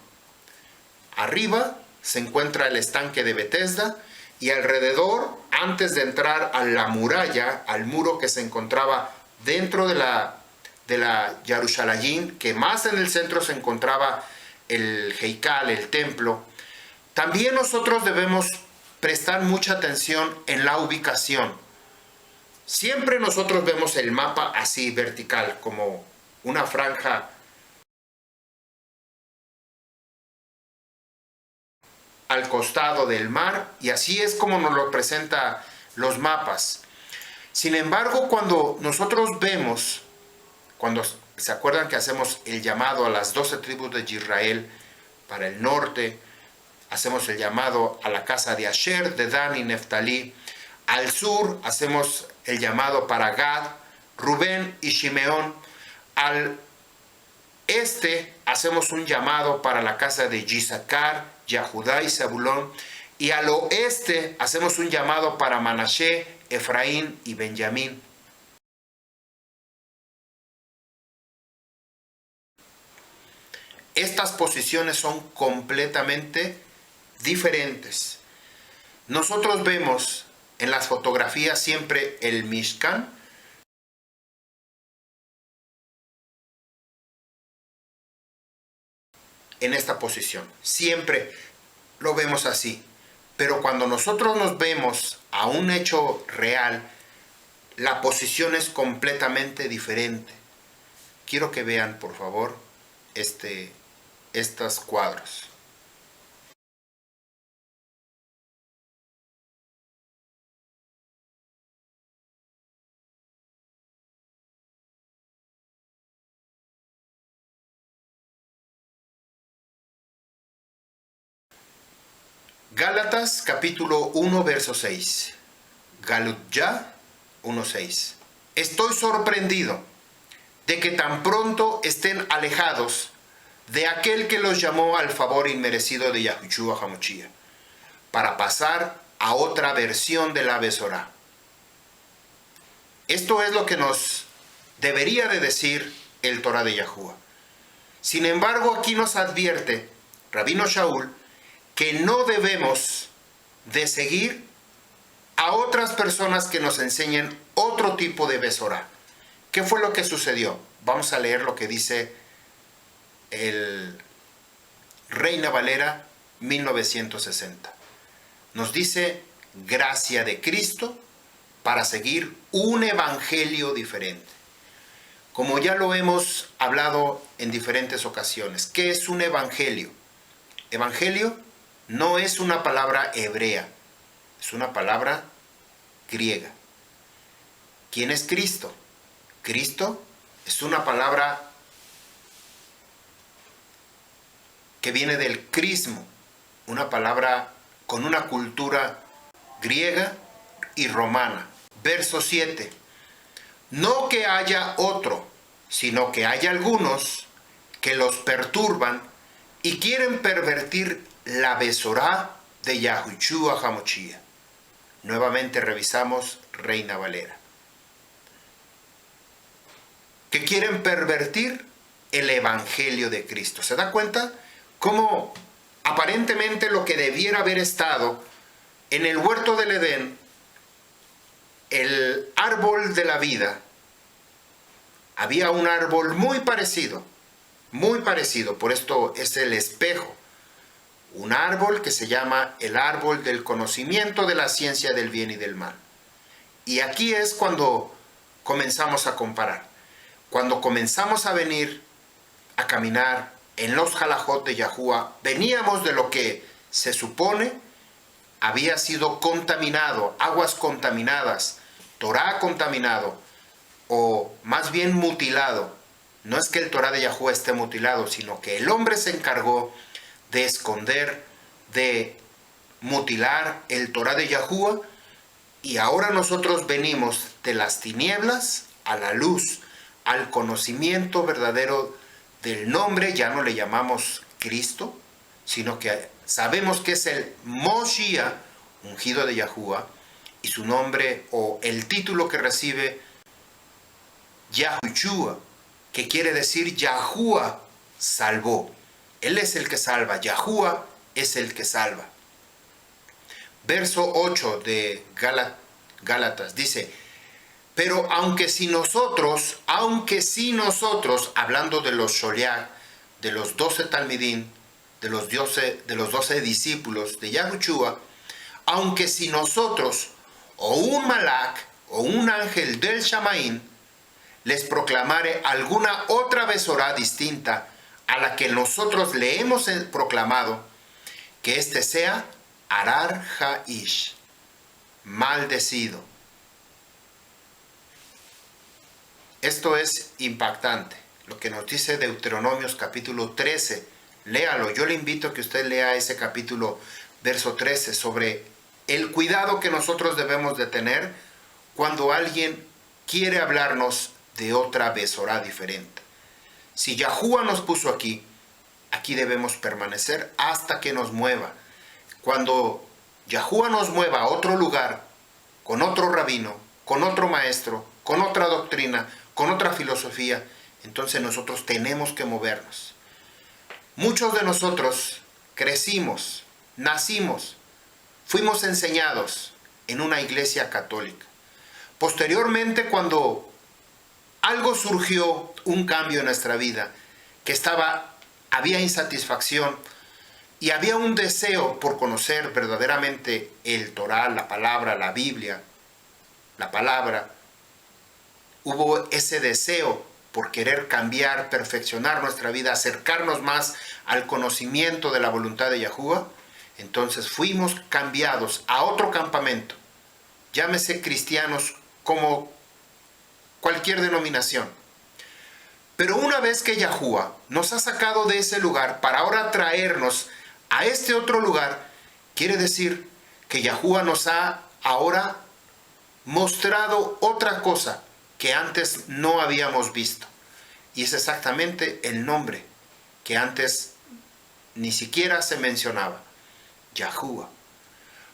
Arriba se encuentra el estanque de Betesda y alrededor, antes de entrar a la muralla, al muro que se encontraba dentro de la Yarushalayim, que más en el centro se encontraba el Heikal, el templo, también nosotros debemos prestar mucha atención en la ubicación. Siempre nosotros vemos el mapa así vertical, como una franja al costado del mar, y así es como nos lo presentan los mapas. Sin embargo, cuando nosotros vemos, cuando se acuerdan que hacemos el llamado a las 12 tribus de Israel para el norte, hacemos el llamado a la casa de Asher, de Dan y Neftalí. Al sur hacemos el llamado para Gad, Rubén y Shimeón. Al este hacemos un llamado para la casa de Yisakar, Yahudá y Zabulón. Y al oeste hacemos un llamado para Manashe, Efraín y Benjamín. Estas posiciones son completamente diferentes. Nosotros vemos en las fotografías siempre el Mishkan en esta posición. Siempre lo vemos así. Pero cuando nosotros nos vemos a un hecho real, la posición es completamente diferente. Quiero que vean, por favor, estos cuadros. Gálatas capítulo 1 verso 6. Galutya 1:6. Estoy sorprendido de que tan pronto estén alejados de aquel que los llamó al favor inmerecido de Yahushua HaMashiach, para pasar a otra versión de la Besorá. Esto es lo que nos debería de decir el Torah de Yahuwah. Sin embargo, aquí nos advierte Rabino Shaul que no debemos de seguir a otras personas que nos enseñen otro tipo de Besorá. ¿Qué fue lo que sucedió? Vamos a leer lo que dice el Reina Valera 1960. Nos dice: gracia de Cristo para seguir un evangelio diferente. Como ya lo hemos hablado en diferentes ocasiones, ¿qué es un evangelio? Evangelio no es una palabra hebrea, es una palabra griega. ¿Quién es Cristo? Cristo es una palabra que viene del crismo, una palabra con una cultura griega y romana. Verso 7. No que haya otro, sino que hay algunos que los perturban y quieren pervertir la Besorá de Yahushua HaMashiach. Nuevamente revisamos Reina Valera. Que quieren pervertir el evangelio de Cristo. ¿Se da cuenta cómo aparentemente lo que debiera haber estado en el huerto del Edén, el árbol de la vida, había un árbol muy parecido, por esto es el espejo, un árbol que se llama el árbol del conocimiento de la ciencia del bien y del mal. Y aquí es cuando comenzamos a comparar, cuando comenzamos a venir a caminar en los halajot de Yahuwah, veníamos de lo que se supone había sido contaminado, aguas contaminadas, Torah contaminado, o más bien mutilado. No es que el Torah de Yahuwah esté mutilado, sino que el hombre se encargó de esconder, de mutilar el Torah de Yahuwah, y ahora nosotros venimos de las tinieblas a la luz, al conocimiento verdadero del nombre. Ya no le llamamos Cristo, sino que sabemos que es el Moshiach, ungido de Yahuwah, y su nombre o el título que recibe, Yahushua, que quiere decir Yahuwah salvó. Él es el que salva, Yahuwah es el que salva. Verso 8 de Gálatas dice: pero aunque si nosotros, hablando de los Sholiach, de los 12 Talmidim, de los 12 discípulos de Yahushua, aunque si nosotros, o un malach, o un ángel del Shamaín, les proclamare alguna otra besorá distinta a la que nosotros le hemos proclamado, que éste sea Arar Haish, maldecido. Esto es impactante, lo que nos dice Deuteronomios capítulo 13. Léalo, yo le invito a que usted lea ese capítulo, verso 13, sobre el cuidado que nosotros debemos de tener cuando alguien quiere hablarnos de otra besorá diferente. Si Yahuwah nos puso aquí, aquí debemos permanecer hasta que nos mueva. Cuando Yahuwah nos mueva a otro lugar, con otro rabino, con otro maestro, con otra doctrina, con otra filosofía, entonces nosotros tenemos que movernos. Muchos de nosotros crecimos, nacimos, fuimos enseñados en una iglesia católica. Posteriormente, cuando algo surgió, un cambio en nuestra vida, que había insatisfacción y había un deseo por conocer verdaderamente el Torah, la palabra, la Biblia, la palabra. Hubo ese deseo por querer cambiar, perfeccionar nuestra vida, acercarnos más al conocimiento de la voluntad de Yahuwah. Entonces fuimos cambiados a otro campamento, llámese cristianos como cualquier denominación. Pero una vez que Yahuwah nos ha sacado de ese lugar para ahora traernos a este otro lugar, quiere decir que Yahuwah nos ha ahora mostrado otra cosa que antes no habíamos visto. Y es exactamente el nombre que antes ni siquiera se mencionaba, Yahuwah.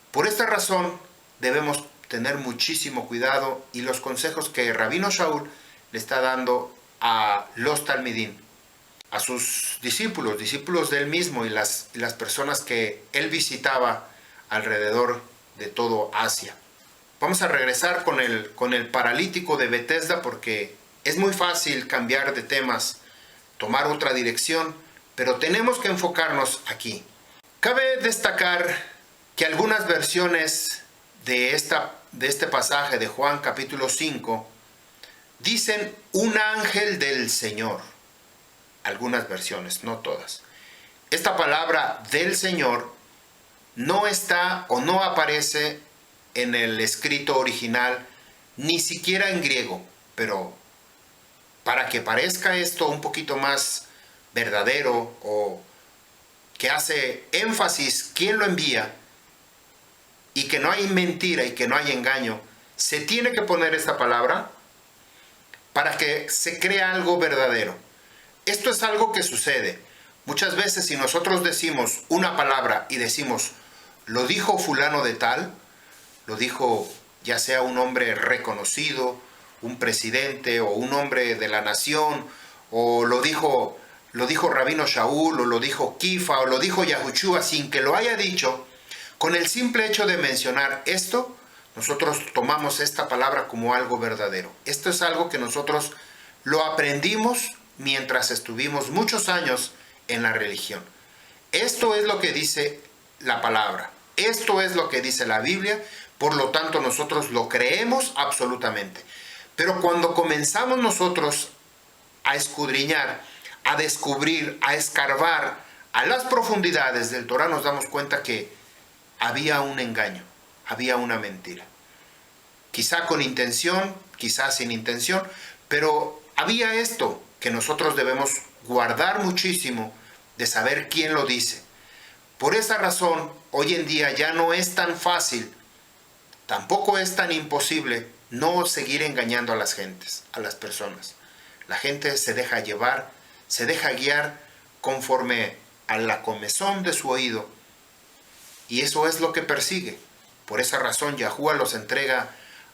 Por esta razón debemos tener muchísimo cuidado, y los consejos que Rabino Shaul le está dando a los Talmidim, a sus discípulos de él mismo y las personas que él visitaba alrededor de todo Asia. Vamos a regresar con el paralítico de Betesda, porque es muy fácil cambiar de temas, tomar otra dirección, pero tenemos que enfocarnos aquí. Cabe destacar que algunas versiones de este pasaje de Juan capítulo 5, dicen un ángel del Señor. Algunas versiones, no todas. Esta palabra del Señor no está o no aparece en el escrito original, ni siquiera en griego, pero para que parezca esto un poquito más verdadero o que hace énfasis quién lo envía y que no hay mentira y que no hay engaño, se tiene que poner esta palabra para que se crea algo verdadero. Esto es algo que sucede. Muchas veces si nosotros decimos una palabra y decimos, lo dijo fulano de tal, lo dijo ya sea un hombre reconocido, un presidente o un hombre de la nación, o lo dijo Rabino Shaul, o lo dijo Kifa, o lo dijo Yahushua, sin que lo haya dicho, con el simple hecho de mencionar esto, nosotros tomamos esta palabra como algo verdadero. Esto es algo que nosotros lo aprendimos mientras estuvimos muchos años en la religión. Esto es lo que dice la palabra. Esto es lo que dice la Biblia. Por lo tanto, nosotros lo creemos absolutamente. Pero cuando comenzamos nosotros a escudriñar, a descubrir, a escarbar a las profundidades del Torah, nos damos cuenta que había un engaño, había una mentira. Quizá con intención, quizá sin intención, pero había esto que nosotros debemos guardar muchísimo de saber quién lo dice. Por esa razón, hoy en día ya no es tan fácil, tampoco es tan imposible no seguir engañando a las gentes, a las personas. La gente se deja llevar, se deja guiar conforme a la comezón de su oído, y eso es lo que persigue. Por esa razón, Yahuwah los entrega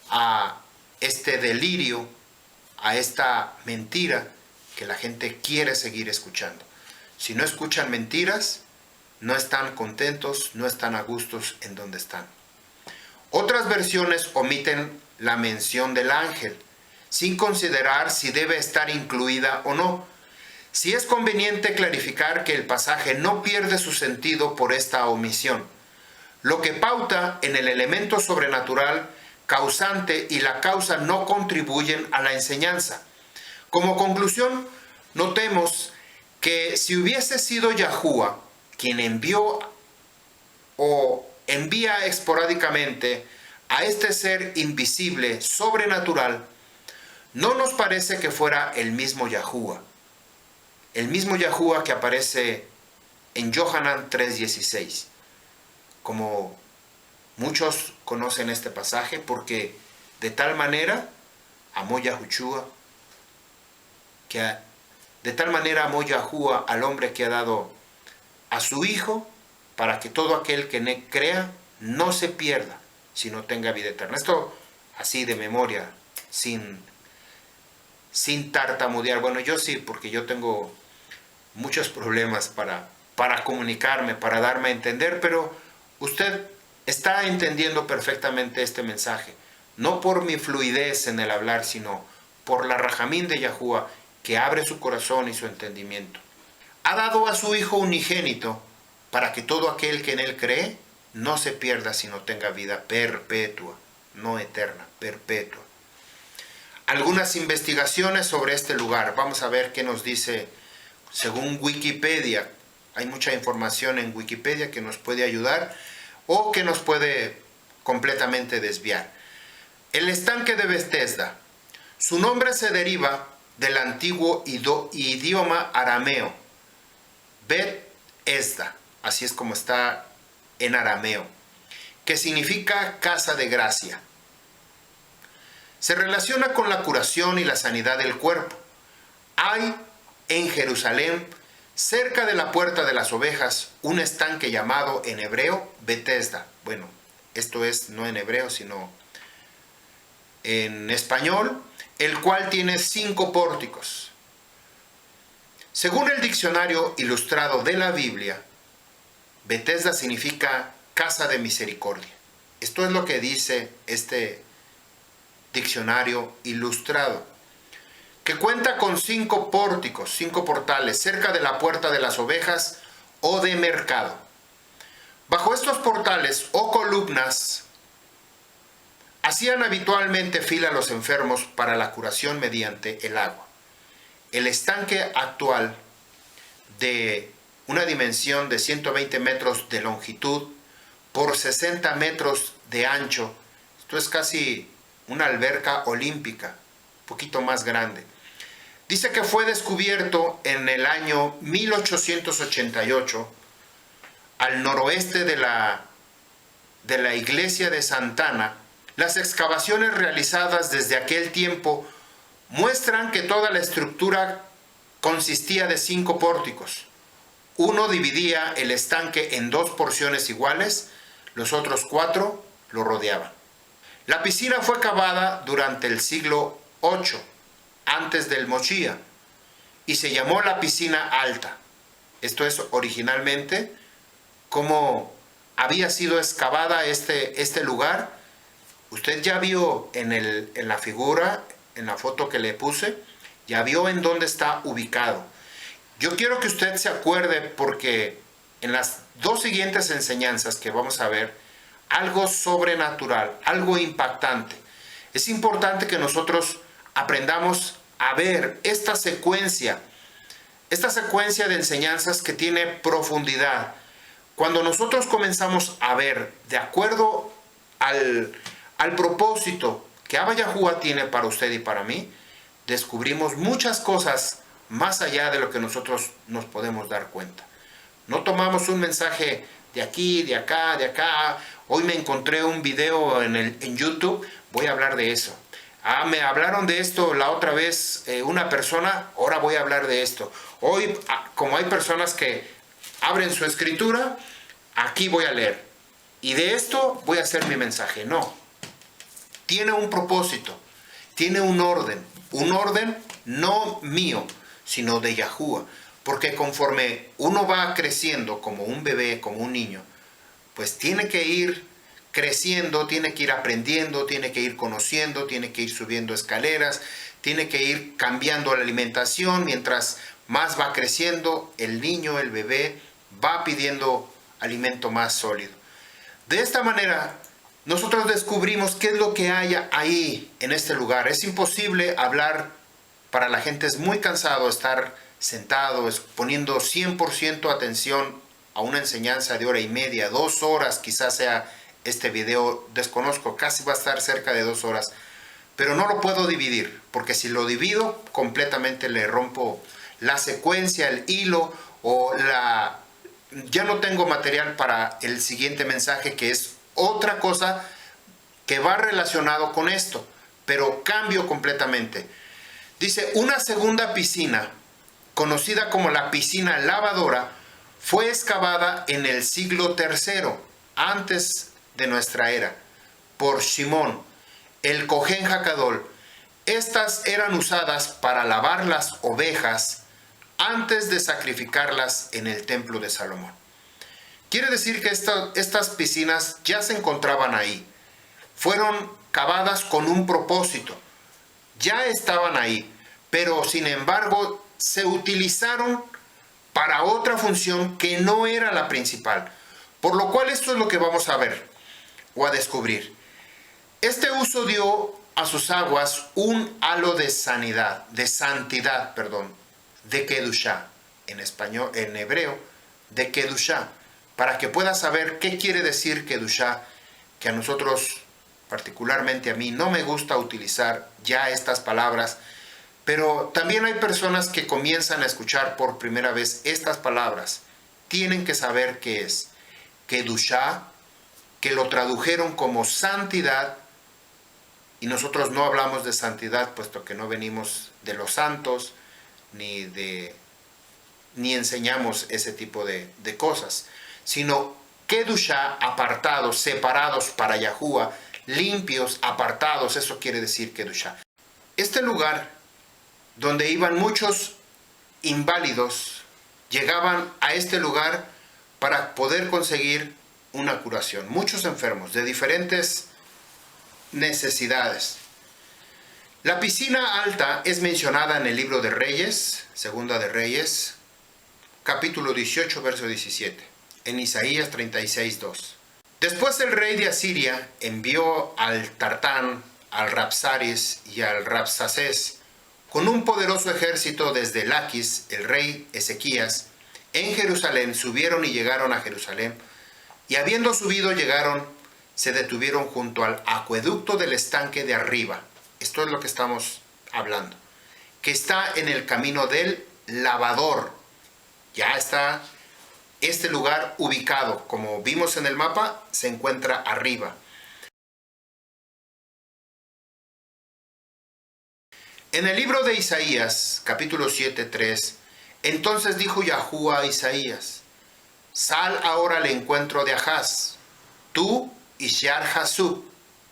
a este delirio, a esta mentira que la gente quiere seguir escuchando. Si no escuchan mentiras, no están contentos, no están a gustos en donde están. Otras versiones omiten la mención del ángel, sin considerar si debe estar incluida o no. Si es conveniente clarificar que el pasaje no pierde su sentido por esta omisión, lo que pauta en el elemento sobrenatural causante y la causa no contribuyen a la enseñanza. Como conclusión, notemos que si hubiese sido Yahuwah quien envió o envía esporádicamente a este ser invisible, sobrenatural, no nos parece que fuera el mismo Yahuwah. El mismo Yahuwah que aparece en Yohanan 3:16. Como muchos conocen este pasaje, porque de tal manera amó Yahushua, de tal manera amó Yahuwah al hombre que ha dado a su Hijo, para que todo aquel que crea no se pierda, sino tenga vida eterna. Esto así de memoria, sin tartamudear. Bueno, yo sí, porque yo tengo muchos problemas para comunicarme, para darme a entender, pero usted está entendiendo perfectamente este mensaje, no por mi fluidez en el hablar, sino por la rajamín de Yahuwah, que abre su corazón y su entendimiento. Ha dado a su Hijo unigénito para que todo aquel que en él cree no se pierda, sino tenga vida perpetua, no eterna, perpetua. Algunas investigaciones sobre este lugar. Vamos a ver qué nos dice según Wikipedia. Hay mucha información en Wikipedia que nos puede ayudar o que nos puede completamente desviar. El estanque de Betesda. Su nombre se deriva del antiguo idioma arameo, Bet-esda, así es como está en arameo, que significa casa de gracia. Se relaciona con la curación y la sanidad del cuerpo. Hay en Jerusalén, cerca de la puerta de las ovejas, un estanque llamado en hebreo Betesda. Bueno, esto es no en hebreo, sino en español, el cual tiene 5 pórticos. Según el diccionario ilustrado de la Biblia, Betesda significa casa de misericordia. Esto es lo que dice este diccionario ilustrado, que cuenta con 5 pórticos, 5 portales, cerca de la puerta de las ovejas o de mercado. Bajo estos portales o columnas Hacían habitualmente fila los enfermos para la curación mediante el agua. El estanque actual, de una dimensión de 120 metros de longitud por 60 metros de ancho, esto es casi una alberca olímpica, un poquito más grande. Dice que fue descubierto en el año 1888 al noroeste de la iglesia de Santana. Las excavaciones realizadas desde aquel tiempo muestran que toda la estructura consistía de 5 pórticos. Uno dividía el estanque en 2 porciones iguales, los otros 4 lo rodeaban. La piscina fue cavada durante el siglo VIII, antes del Mochía, y se llamó la piscina alta. Esto es originalmente como había sido excavada este lugar. Usted ya vio en la figura, en la foto que le puse, ya vio en dónde está ubicado. Yo quiero que usted se acuerde, porque en las 2 siguientes enseñanzas que vamos a ver, algo sobrenatural, algo impactante. Es importante que nosotros aprendamos a ver esta secuencia de enseñanzas que tiene profundidad. Cuando nosotros comenzamos a ver, de acuerdo al propósito que Abba Yahuwah tiene para usted y para mí, descubrimos muchas cosas más allá de lo que nosotros nos podemos dar cuenta. No tomamos un mensaje de aquí, de acá. Hoy me encontré un video en YouTube, voy a hablar de eso. Me hablaron de esto la otra vez una persona, ahora voy a hablar de esto. Hoy, como hay personas que abren su escritura, aquí voy a leer. Y de esto voy a hacer mi mensaje. No. Tiene un propósito, tiene un orden no mío, sino de Yahuwah. Porque conforme uno va creciendo como un bebé, como un niño, pues tiene que ir creciendo, tiene que ir aprendiendo, tiene que ir conociendo, tiene que ir subiendo escaleras, tiene que ir cambiando la alimentación. Mientras más va creciendo, el niño, el bebé, va pidiendo alimento más sólido. De esta manera, nosotros descubrimos qué es lo que hay ahí en este lugar. Es imposible hablar, para la gente es muy cansado estar sentado, poniendo 100% atención a una enseñanza de hora y media, 2 horas, quizás sea este video, desconozco, casi va a estar cerca de 2 horas, pero no lo puedo dividir, porque si lo divido, completamente le rompo la secuencia, el hilo, ya no tengo material para el siguiente mensaje, que es otra cosa que va relacionado con esto, pero cambio completamente. Dice, una segunda piscina, conocida como la piscina lavadora, fue excavada en el siglo III, antes de nuestra era, por Shimón, el Cohen Hakadol. Estas eran usadas para lavar las ovejas antes de sacrificarlas en el templo de Salomón. Quiere decir que estas piscinas ya se encontraban ahí. Fueron cavadas con un propósito. Ya estaban ahí, pero sin embargo se utilizaron para otra función que no era la principal. Por lo cual esto es lo que vamos a ver o a descubrir. Este uso dio a sus aguas un halo de santidad, de Kedushá, en español, en hebreo, de Kedushá, para que puedas saber qué quiere decir Kedushá, que a nosotros, particularmente a mí, no me gusta utilizar ya estas palabras, pero también hay personas que comienzan a escuchar por primera vez estas palabras. Tienen que saber qué es Kedushá, que lo tradujeron como santidad, y nosotros no hablamos de santidad, puesto que no venimos de los santos, ni enseñamos ese tipo de cosas, sino Kedushá, apartados, separados para Yahuwah, limpios, apartados, eso quiere decir Kedushá. Este lugar, donde iban muchos inválidos, llegaban a este lugar para poder conseguir una curación. Muchos enfermos de diferentes necesidades. La piscina alta es mencionada en el libro de Reyes, Segunda de Reyes, capítulo 18, verso 17, en Isaías 36, 2. Después el rey de Asiria envió al Tartán, al Rabsaris y al Rabsacés con un poderoso ejército desde Laquis, el rey Ezequías, en Jerusalén. Subieron y llegaron a Jerusalén, y habiendo subido se detuvieron junto al acueducto del estanque de arriba. Esto es lo que estamos hablando, que está en el camino del lavador. Ya está este lugar ubicado, como vimos en el mapa, se encuentra arriba. En el libro de Isaías, capítulo 7:3, entonces dijo Yahuwah a Isaías: sal ahora al encuentro de Ahaz, tú y Shar-Hasub,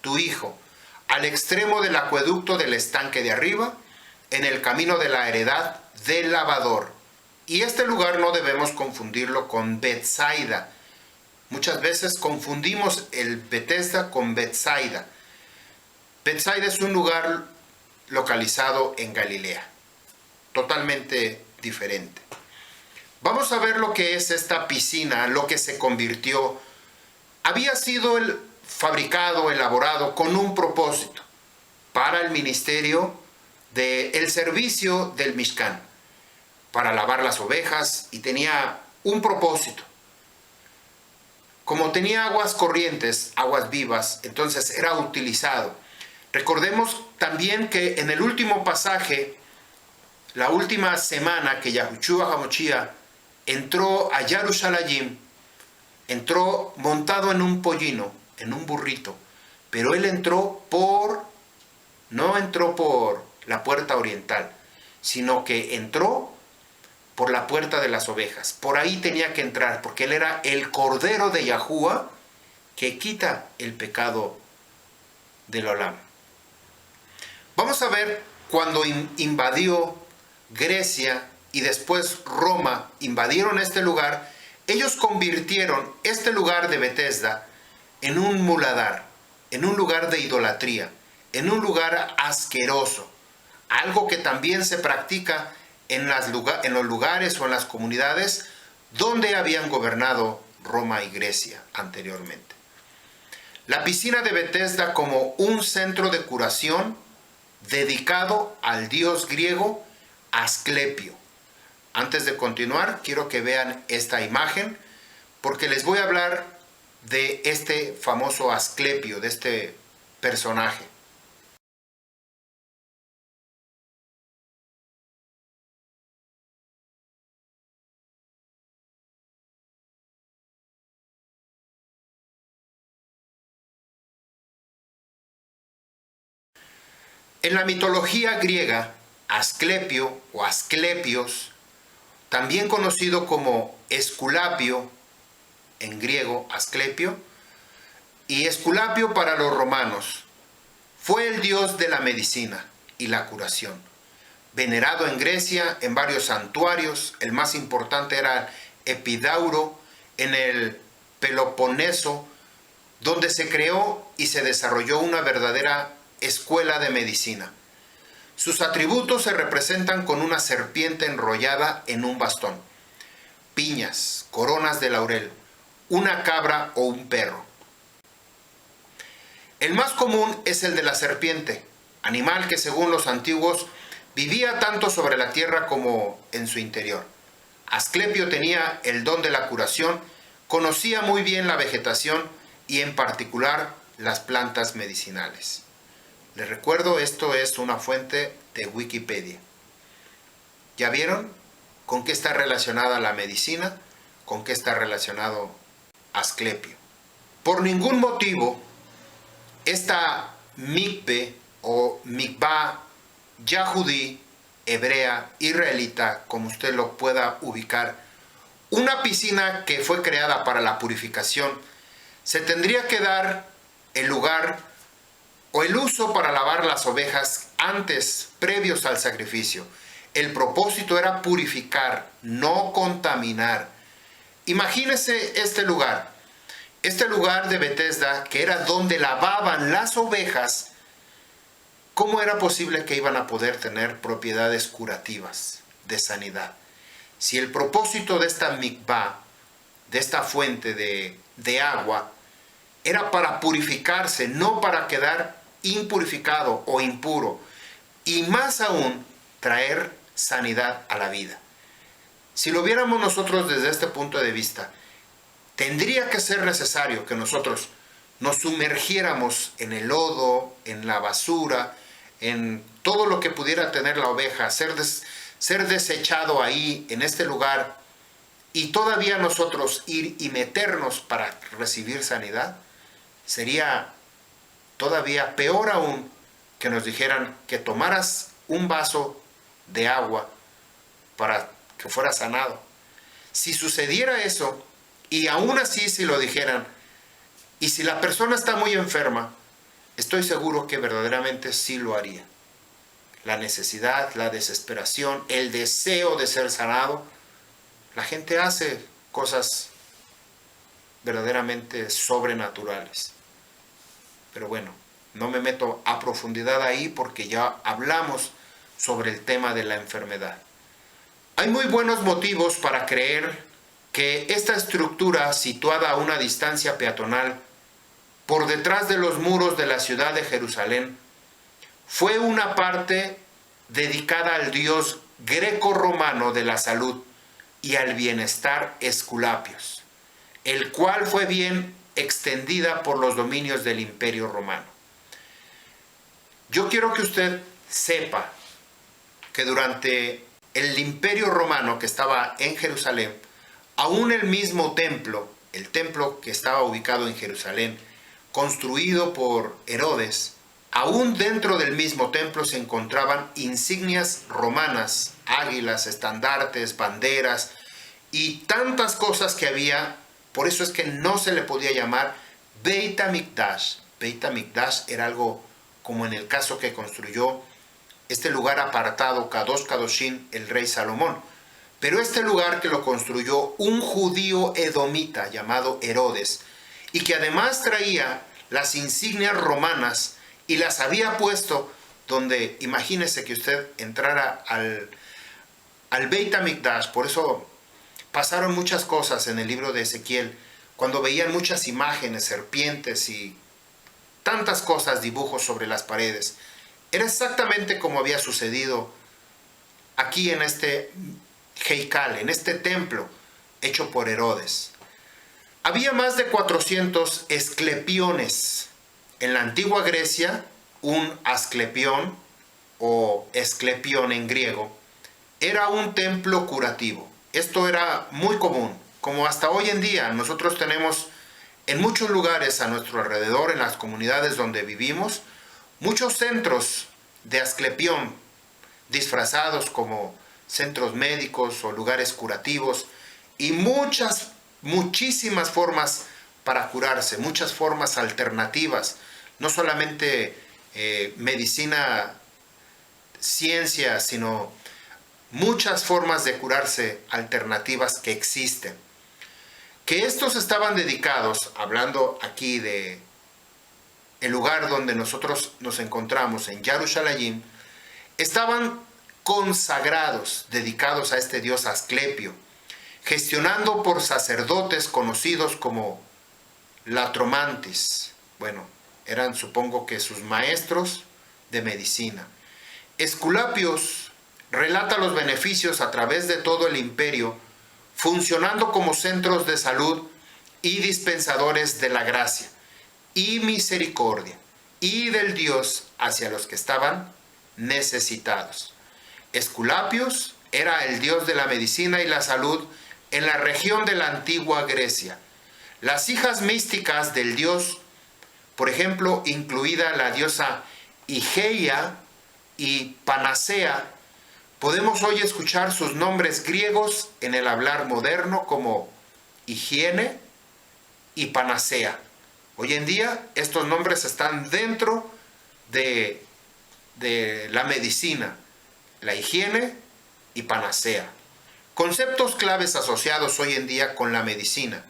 tu hijo, al extremo del acueducto del estanque de arriba, en el camino de la heredad del lavador. Y este lugar no debemos confundirlo con Betsaida. Muchas veces confundimos el Betesda con Betsaida. Betsaida es un lugar localizado en Galilea, totalmente diferente. Vamos a ver lo que es esta piscina, lo que se convirtió. Había sido fabricado, elaborado con un propósito para el ministerio del servicio del Mishkan, para lavar las ovejas, y tenía un propósito. Como tenía aguas corrientes, aguas vivas, entonces era utilizado. Recordemos también que en el último pasaje, la última semana que Yahushua HaMashiach entró a Jerusalén, entró montado en un pollino, en un burrito, pero él no entró por la puerta oriental, sino que entró por la puerta de las ovejas. Por ahí tenía que entrar, porque él era el Cordero de Yahuwah que quita el pecado del Olam. Vamos a ver cuando invadió Grecia y después Roma, invadieron este lugar. Ellos convirtieron este lugar de Betesda en un muladar, en un lugar de idolatría, en un lugar asqueroso, algo que también se practica en los lugares o en las comunidades donde habían gobernado Roma y Grecia anteriormente. La piscina de Betesda como un centro de curación dedicado al dios griego Asclepio. Antes de continuar, quiero que vean esta imagen, porque les voy a hablar de este famoso Asclepio, de este personaje. En la mitología griega, Asclepio o Asclepios, también conocido como Esculapio, en griego Asclepio, y Esculapio para los romanos, fue el dios de la medicina y la curación. Venerado en Grecia en varios santuarios, el más importante era Epidauro, en el Peloponeso, donde se creó y se desarrolló una verdadera escuela de medicina. Sus atributos se representan con una serpiente enrollada en un bastón, piñas, coronas de laurel, una cabra o un perro. El más común es el de la serpiente, animal que según los antiguos vivía tanto sobre la tierra como en su interior. Asclepio tenía el don de la curación, conocía muy bien la vegetación y en particular las plantas medicinales. Les recuerdo, esto es una fuente de Wikipedia. ¿Ya vieron con qué está relacionada la medicina? ¿Con qué está relacionado Asclepio? Por ningún motivo, esta mikve o mikvah yahudí, hebrea, israelita, como usted lo pueda ubicar, una piscina que fue creada para la purificación, se tendría que dar el lugar o el uso para lavar las ovejas antes, previos al sacrificio. El propósito era purificar, no contaminar. Imagínese este lugar de Betesda, que era donde lavaban las ovejas. ¿Cómo era posible que iban a poder tener propiedades curativas de sanidad? Si el propósito de esta mikvah, de esta fuente de agua, era para purificarse, no para quedar impurificado o impuro, y más aún traer sanidad a la vida. Si lo viéramos nosotros desde este punto de vista, tendría que ser necesario que nosotros nos sumergiéramos en el lodo, en la basura, en todo lo que pudiera tener la oveja, ser desechado ahí, en este lugar, y todavía nosotros ir y meternos para recibir sanidad. Sería todavía peor aún que nos dijeran que tomaras un vaso de agua para que fuera sanado. Si sucediera eso, y aún así si lo dijeran, y si la persona está muy enferma, estoy seguro que verdaderamente sí lo haría. La necesidad, la desesperación, el deseo de ser sanado, la gente hace cosas verdaderamente sobrenaturales. Pero bueno, no me meto a profundidad ahí porque ya hablamos sobre el tema de la enfermedad. Hay muy buenos motivos para creer que esta estructura, situada a una distancia peatonal por detrás de los muros de la ciudad de Jerusalén, fue una parte dedicada al dios greco-romano de la salud y al bienestar Esculapios, el cual fue bien extendida por los dominios del Imperio Romano. Yo quiero que usted sepa que durante el Imperio Romano que estaba en Jerusalén, aún el mismo templo, el templo que estaba ubicado en Jerusalén, construido por Herodes, aún dentro del mismo templo se encontraban insignias romanas, águilas, estandartes, banderas y tantas cosas que había. Por eso es que no se le podía llamar Beit HaMikdash. Beit HaMikdash era algo como en el caso que construyó este lugar apartado, Kadosh Kadoshim, el rey Salomón. Pero este lugar que lo construyó un judío edomita llamado Herodes, y que además traía las insignias romanas y las había puesto donde, imagínese que usted entrara al Beit HaMikdash. Por eso pasaron muchas cosas en el libro de Ezequiel, cuando veían muchas imágenes, serpientes y tantas cosas, dibujos sobre las paredes. Era exactamente como había sucedido aquí en este Heikal, en este templo hecho por Herodes. Había más de 400 esclepiones. En la antigua Grecia, un asclepión o esclepión en griego era un templo curativo. Esto era muy común, como hasta hoy en día nosotros tenemos en muchos lugares a nuestro alrededor, en las comunidades donde vivimos, muchos centros de asclepión disfrazados como centros médicos o lugares curativos, y muchísimas formas para curarse, muchas formas alternativas, no solamente medicina, ciencia, sino muchas formas de curarse alternativas que existen. Que estos estaban dedicados, hablando aquí de el lugar donde nosotros nos encontramos, en Yarushalayim, estaban consagrados, dedicados a este dios Asclepio, gestionando por sacerdotes conocidos como latromantis. Bueno, eran, supongo que, sus maestros de medicina. Esculapios relata los beneficios a través de todo el imperio, funcionando como centros de salud y dispensadores de la gracia y misericordia y del Dios hacia los que estaban necesitados. Esculapios era el dios de la medicina y la salud en la región de la antigua Grecia. Las hijas místicas del dios, por ejemplo, incluida la diosa Igeia y Panacea, podemos hoy escuchar sus nombres griegos en el hablar moderno como higiene y panacea. Hoy en día estos nombres están dentro de la medicina, la higiene y panacea. Conceptos claves asociados hoy en día con la medicina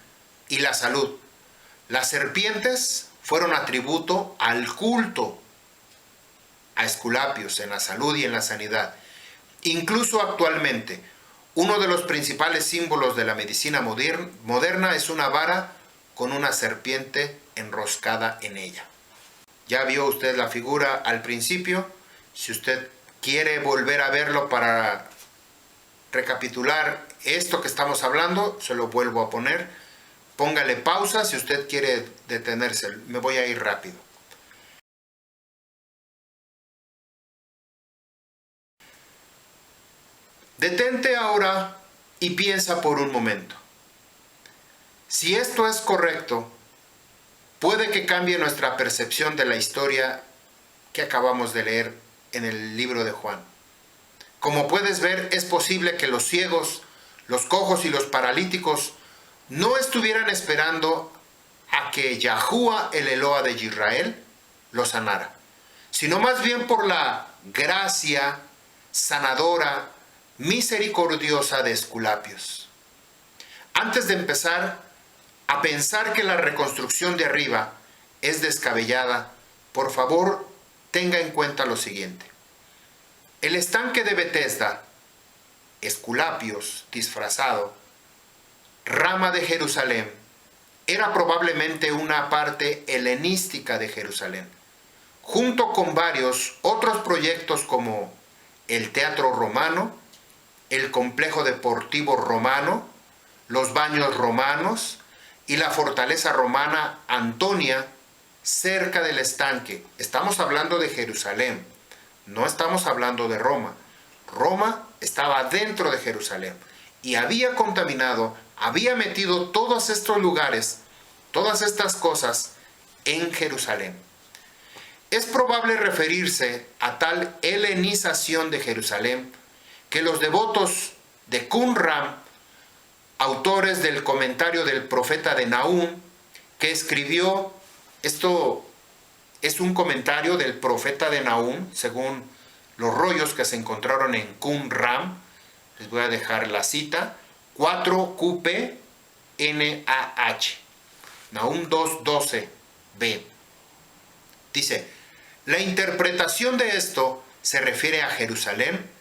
y la salud. Las serpientes fueron atributo al culto a Esculapios en la salud y en la sanidad. Incluso actualmente, uno de los principales símbolos de la medicina moderna es una vara con una serpiente enroscada en ella. Ya vio usted la figura al principio. Si usted quiere volver a verlo para recapitular esto que estamos hablando, se lo vuelvo a poner. Póngale pausa si usted quiere detenerse. Me voy a ir rápido. Detente ahora y piensa por un momento. Si esto es correcto, puede que cambie nuestra percepción de la historia que acabamos de leer en el libro de Juan. Como puedes ver, es posible que los ciegos, los cojos y los paralíticos no estuvieran esperando a que Yahuwah, el Eloa de Israel, los sanara, sino más bien por la gracia sanadora, misericordiosa de Esculapios. Antes de empezar a pensar que la reconstrucción de arriba es descabellada, por favor, tenga en cuenta lo siguiente. El estanque de Betesda, Esculapios disfrazado, rama de Jerusalén, era probablemente una parte helenística de Jerusalén, junto con varios otros proyectos como el Teatro Romano, el Complejo Deportivo Romano, los Baños Romanos y la Fortaleza Romana Antonia cerca del estanque. Estamos hablando de Jerusalén, no estamos hablando de Roma. Roma estaba dentro de Jerusalén y había contaminado, había metido todos estos lugares, todas estas cosas en Jerusalén. Es probable referirse a tal helenización de Jerusalén que los devotos de Qumran, autores del comentario del profeta de Nahum, que escribió, esto es un comentario del profeta de Nahum, según los rollos que se encontraron en Qumran, les voy a dejar la cita, 4QP NAH, Nahum 2:12b. Dice, la interpretación de esto se refiere a Jerusalén,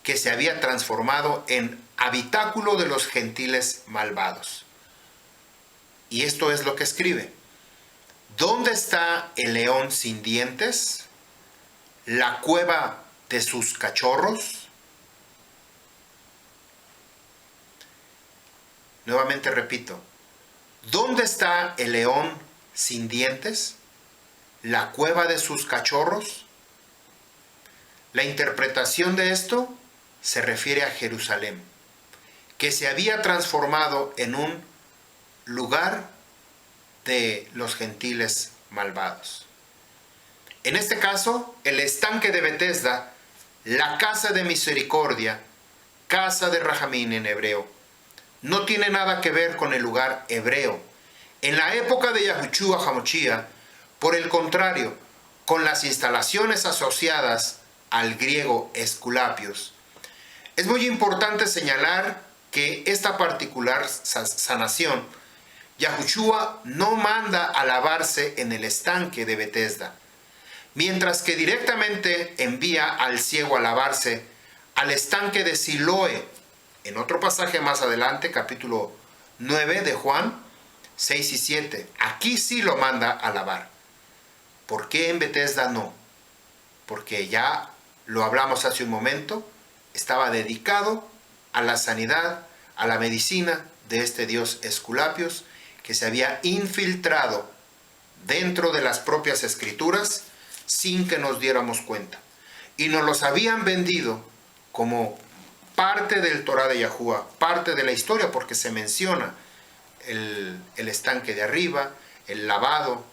que se había transformado en habitáculo de los gentiles malvados. Y esto es lo que escribe. ¿Dónde está el león sin dientes? ¿La cueva de sus cachorros? Nuevamente repito. ¿Dónde está el león sin dientes? ¿La cueva de sus cachorros? La interpretación de esto se refiere a Jerusalén, que se había transformado en un lugar de los gentiles malvados. En este caso, el estanque de Betesda, la casa de misericordia, casa de Rajamín en hebreo, no tiene nada que ver con el lugar hebreo. En la época de Yahushua HaMashiach, por el contrario, con las instalaciones asociadas al griego Esculapios. Es muy importante señalar que esta particular sanación, Yahushua no manda a lavarse en el estanque de Betesda, mientras que directamente envía al ciego a lavarse al estanque de Siloé. En otro pasaje más adelante, capítulo 9 de Juan, 6 y 7, aquí sí lo manda a lavar. ¿Por qué en Betesda no? Porque ya lo hablamos hace un momento, estaba dedicado a la sanidad, a la medicina de este dios Esculapios, que se había infiltrado dentro de las propias escrituras sin que nos diéramos cuenta. Y nos los habían vendido como parte del Torah de Yahuwah, parte de la historia, porque se menciona el estanque de arriba, el lavado,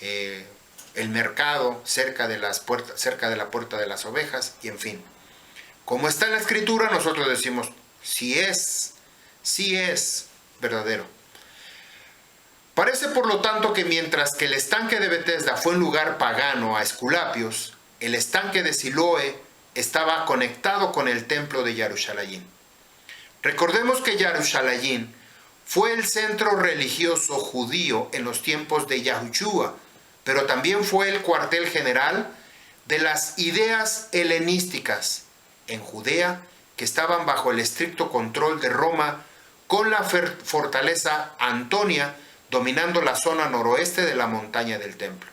el mercado cerca de la puerta de las ovejas, y en fin. Como está en la escritura, nosotros decimos, sí es verdadero. Parece por lo tanto que mientras que el estanque de Betesda fue un lugar pagano a Esculapios, el estanque de Siloé estaba conectado con el templo de Yarushalayim. Recordemos que Yarushalayim fue el centro religioso judío en los tiempos de Yahushua, pero también fue el cuartel general de las ideas helenísticas en Judea, que estaban bajo el estricto control de Roma, con la fortaleza Antonia, dominando la zona noroeste de la montaña del templo.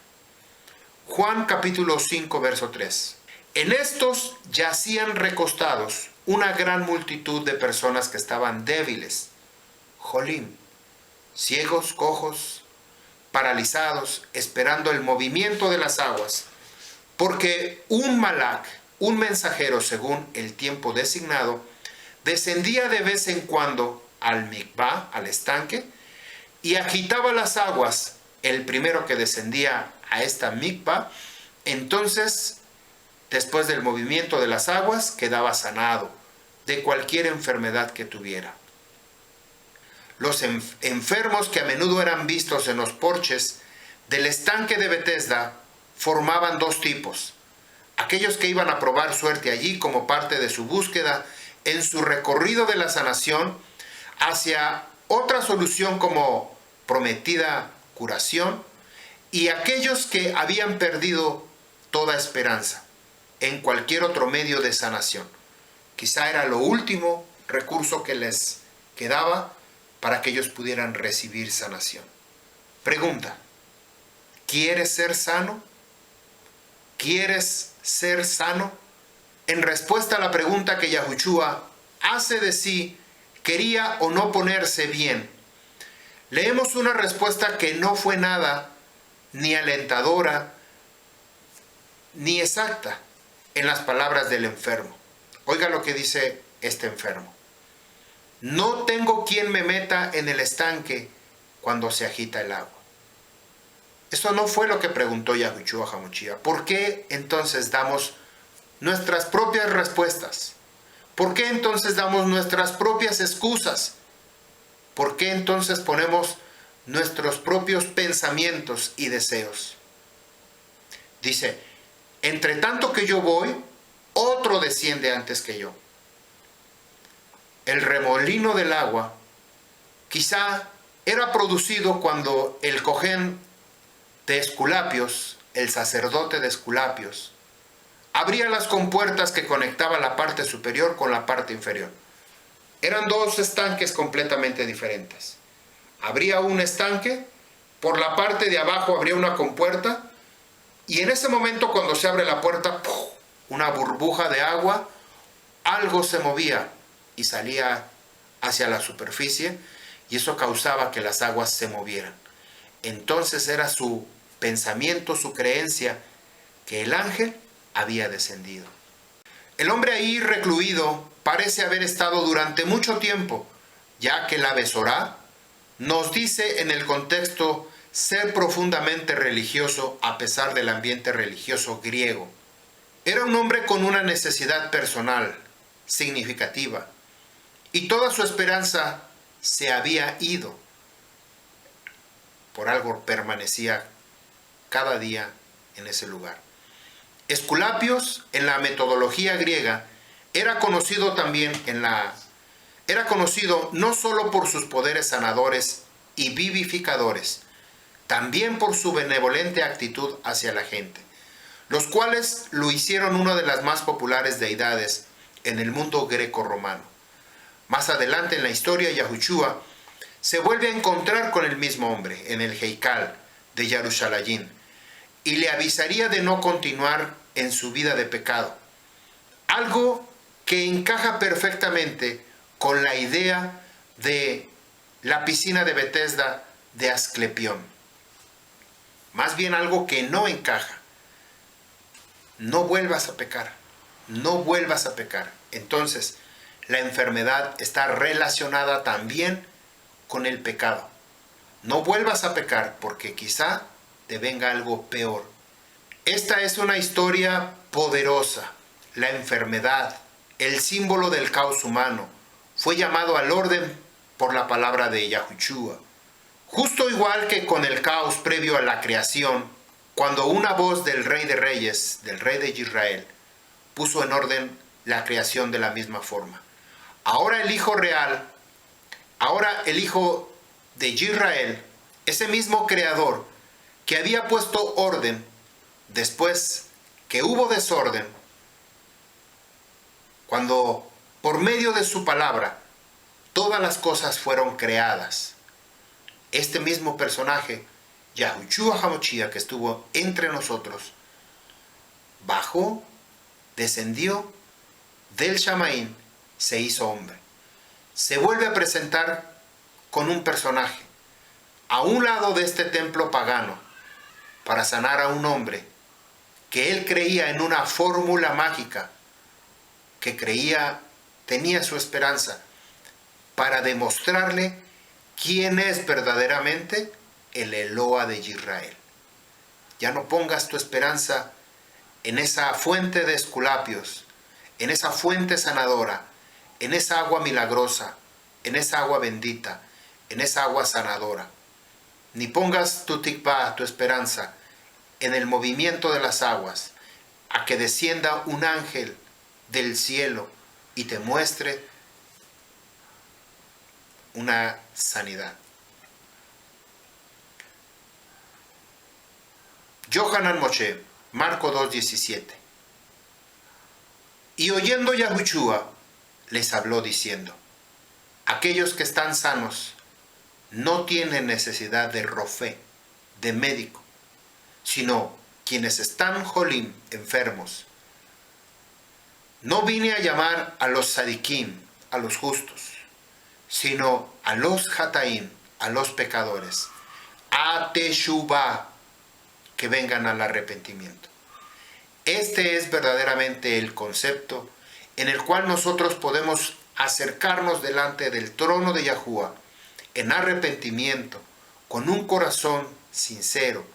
Juan capítulo 5, verso 3. En estos yacían recostados una gran multitud de personas que estaban débiles, jolim, ciegos, cojos, paralizados, esperando el movimiento de las aguas, porque un malak, un mensajero según el tiempo designado, descendía de vez en cuando al mikvah, al estanque, y agitaba las aguas. El primero que descendía a esta mikvah, entonces, después del movimiento de las aguas, quedaba sanado de cualquier enfermedad que tuviera. Los enfermos que a menudo eran vistos en los porches del estanque de Betesda formaban dos tipos: aquellos que iban a probar suerte allí como parte de su búsqueda en su recorrido de la sanación hacia otra solución como prometida curación, y aquellos que habían perdido toda esperanza en cualquier otro medio de sanación. Quizá era lo último recurso que les quedaba para que ellos pudieran recibir sanación. Pregunta: ¿quieres ser sano? ¿Quieres ser sano? En respuesta a la pregunta que Yahushua hace de si quería o no ponerse bien, leemos una respuesta que no fue nada ni alentadora ni exacta en las palabras del enfermo. Oiga lo que dice este enfermo: no tengo quien me meta en el estanque cuando se agita el agua. Eso no fue lo que preguntó Yahushua HaMashiach. ¿Por qué entonces damos nuestras propias respuestas? ¿Por qué entonces damos nuestras propias excusas? ¿Por qué entonces ponemos nuestros propios pensamientos y deseos? Dice: entre tanto que yo voy, otro desciende antes que yo. El remolino del agua quizá era producido cuando el Cohen de Esculapios, el sacerdote de Esculapios, abría las compuertas que conectaban la parte superior con la parte inferior. Eran dos estanques completamente diferentes. Abría un estanque, por la parte de abajo abría una compuerta, y en ese momento cuando se abre la puerta, ¡puf!, una burbuja de agua, algo se movía y salía hacia la superficie, y eso causaba que las aguas se movieran. Entonces era su pensamiento, su creencia, que el ángel había descendido. El hombre ahí recluido parece haber estado durante mucho tiempo, ya que la Besorá nos dice en el contexto ser profundamente religioso a pesar del ambiente religioso griego. Era un hombre con una necesidad personal significativa, y toda su esperanza se había ido. Por algo permanecía cada día en ese lugar. Esculapios, en la metodología griega, era conocido no solo por sus poderes sanadores y vivificadores, también por su benevolente actitud hacia la gente, los cuales lo hicieron una de las más populares deidades en el mundo greco-romano. Más adelante en la historia, Yahushua se vuelve a encontrar con el mismo hombre en el Heikal de Jerusalén y le avisaría de no continuar en su vida de pecado, algo que encaja perfectamente con la idea de la piscina de Betesda de Asclepión. Más bien algo que no encaja. No vuelvas a pecar, no vuelvas a pecar. Entonces, la enfermedad está relacionada también con el pecado. No vuelvas a pecar porque quizá te venga algo peor. Esta es una historia poderosa. La enfermedad, el símbolo del caos humano, fue llamado al orden por la palabra de Yahushua. Justo igual que con el caos previo a la creación, cuando una voz del Rey de Reyes, del Rey de Israel, puso en orden la creación de la misma forma. Ahora el Hijo real, ahora el Hijo de Israel, ese mismo Creador que había puesto orden después que hubo desorden, cuando por medio de su palabra todas las cosas fueron creadas. este mismo personaje, Yahushua HaMashiach, que estuvo entre nosotros, bajó, descendió del Shamaín, se hizo hombre. Se vuelve a presentar con un personaje a un lado de este templo pagano para sanar a un hombre que él creía en una fórmula mágica, que tenía su esperanza para demostrarle quién es verdaderamente el Eloa de Israel. Ya no pongas tu esperanza en esa fuente de Esculapios, en esa fuente sanadora, en esa agua milagrosa, en esa agua bendita, en esa agua sanadora. Ni pongas tu tikvah, tu esperanza, en el movimiento de las aguas, a que descienda un ángel del cielo y te muestre una sanidad. Yohanan Moshe, Marco 2:17. Y oyendo Yahushua, les habló diciendo: aquellos que están sanos no tienen necesidad de rofé, de médico, sino quienes están jolim, enfermos. No vine a llamar a los sadikim, a los justos, sino a los hataim, a los pecadores, a teshuvah, que vengan al arrepentimiento. Este es verdaderamente el concepto en el cual nosotros podemos acercarnos delante del trono de Yahuwah en arrepentimiento, con un corazón sincero,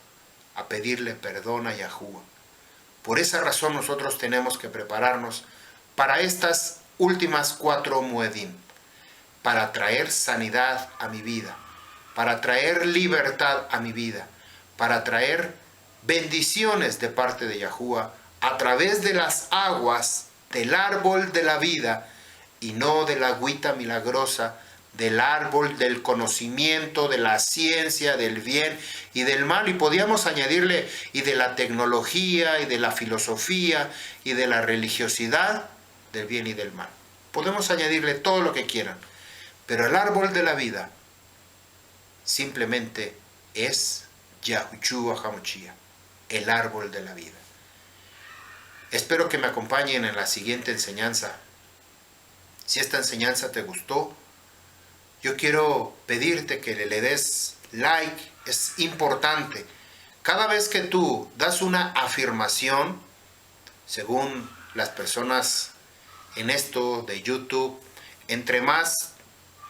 a pedirle perdón a Yahuwah. Por esa razón nosotros tenemos que prepararnos para estas últimas 4 muedim, para traer sanidad a mi vida, para traer libertad a mi vida, para traer bendiciones de parte de Yahuwah a través de las aguas del árbol de la vida y no de la agüita milagrosa del árbol del conocimiento, de la ciencia, del bien y del mal. Y podíamos añadirle y de la tecnología y de la filosofía y de la religiosidad, del bien y del mal. Podemos añadirle todo lo que quieran, pero el árbol de la vida simplemente es Yahushua HaMashiach, el árbol de la vida. Espero que me acompañen en la siguiente enseñanza. Si esta enseñanza te gustó, yo quiero pedirte que le des like. Es importante. Cada vez que tú das una afirmación, según las personas en esto de YouTube, entre más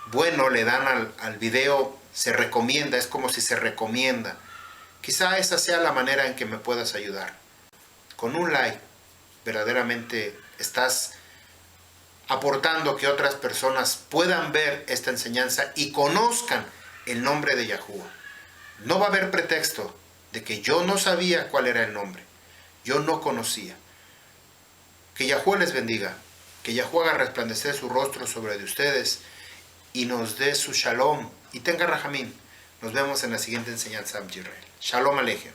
bueno le dan al video, se recomienda, es como si se recomienda. Quizá esa sea la manera en que me puedas ayudar. Con un like, verdaderamente estás aportando que otras personas puedan ver esta enseñanza y conozcan el nombre de Yahuwah. No va a haber pretexto de que yo no sabía cuál era el nombre. Yo no conocía. Que Yahuwah les bendiga. Que Yahuwah haga resplandecer su rostro sobre de ustedes y nos dé su shalom y tenga rajamín. Nos vemos en la siguiente enseñanza, Am Yisrael. Shalom Aleichem.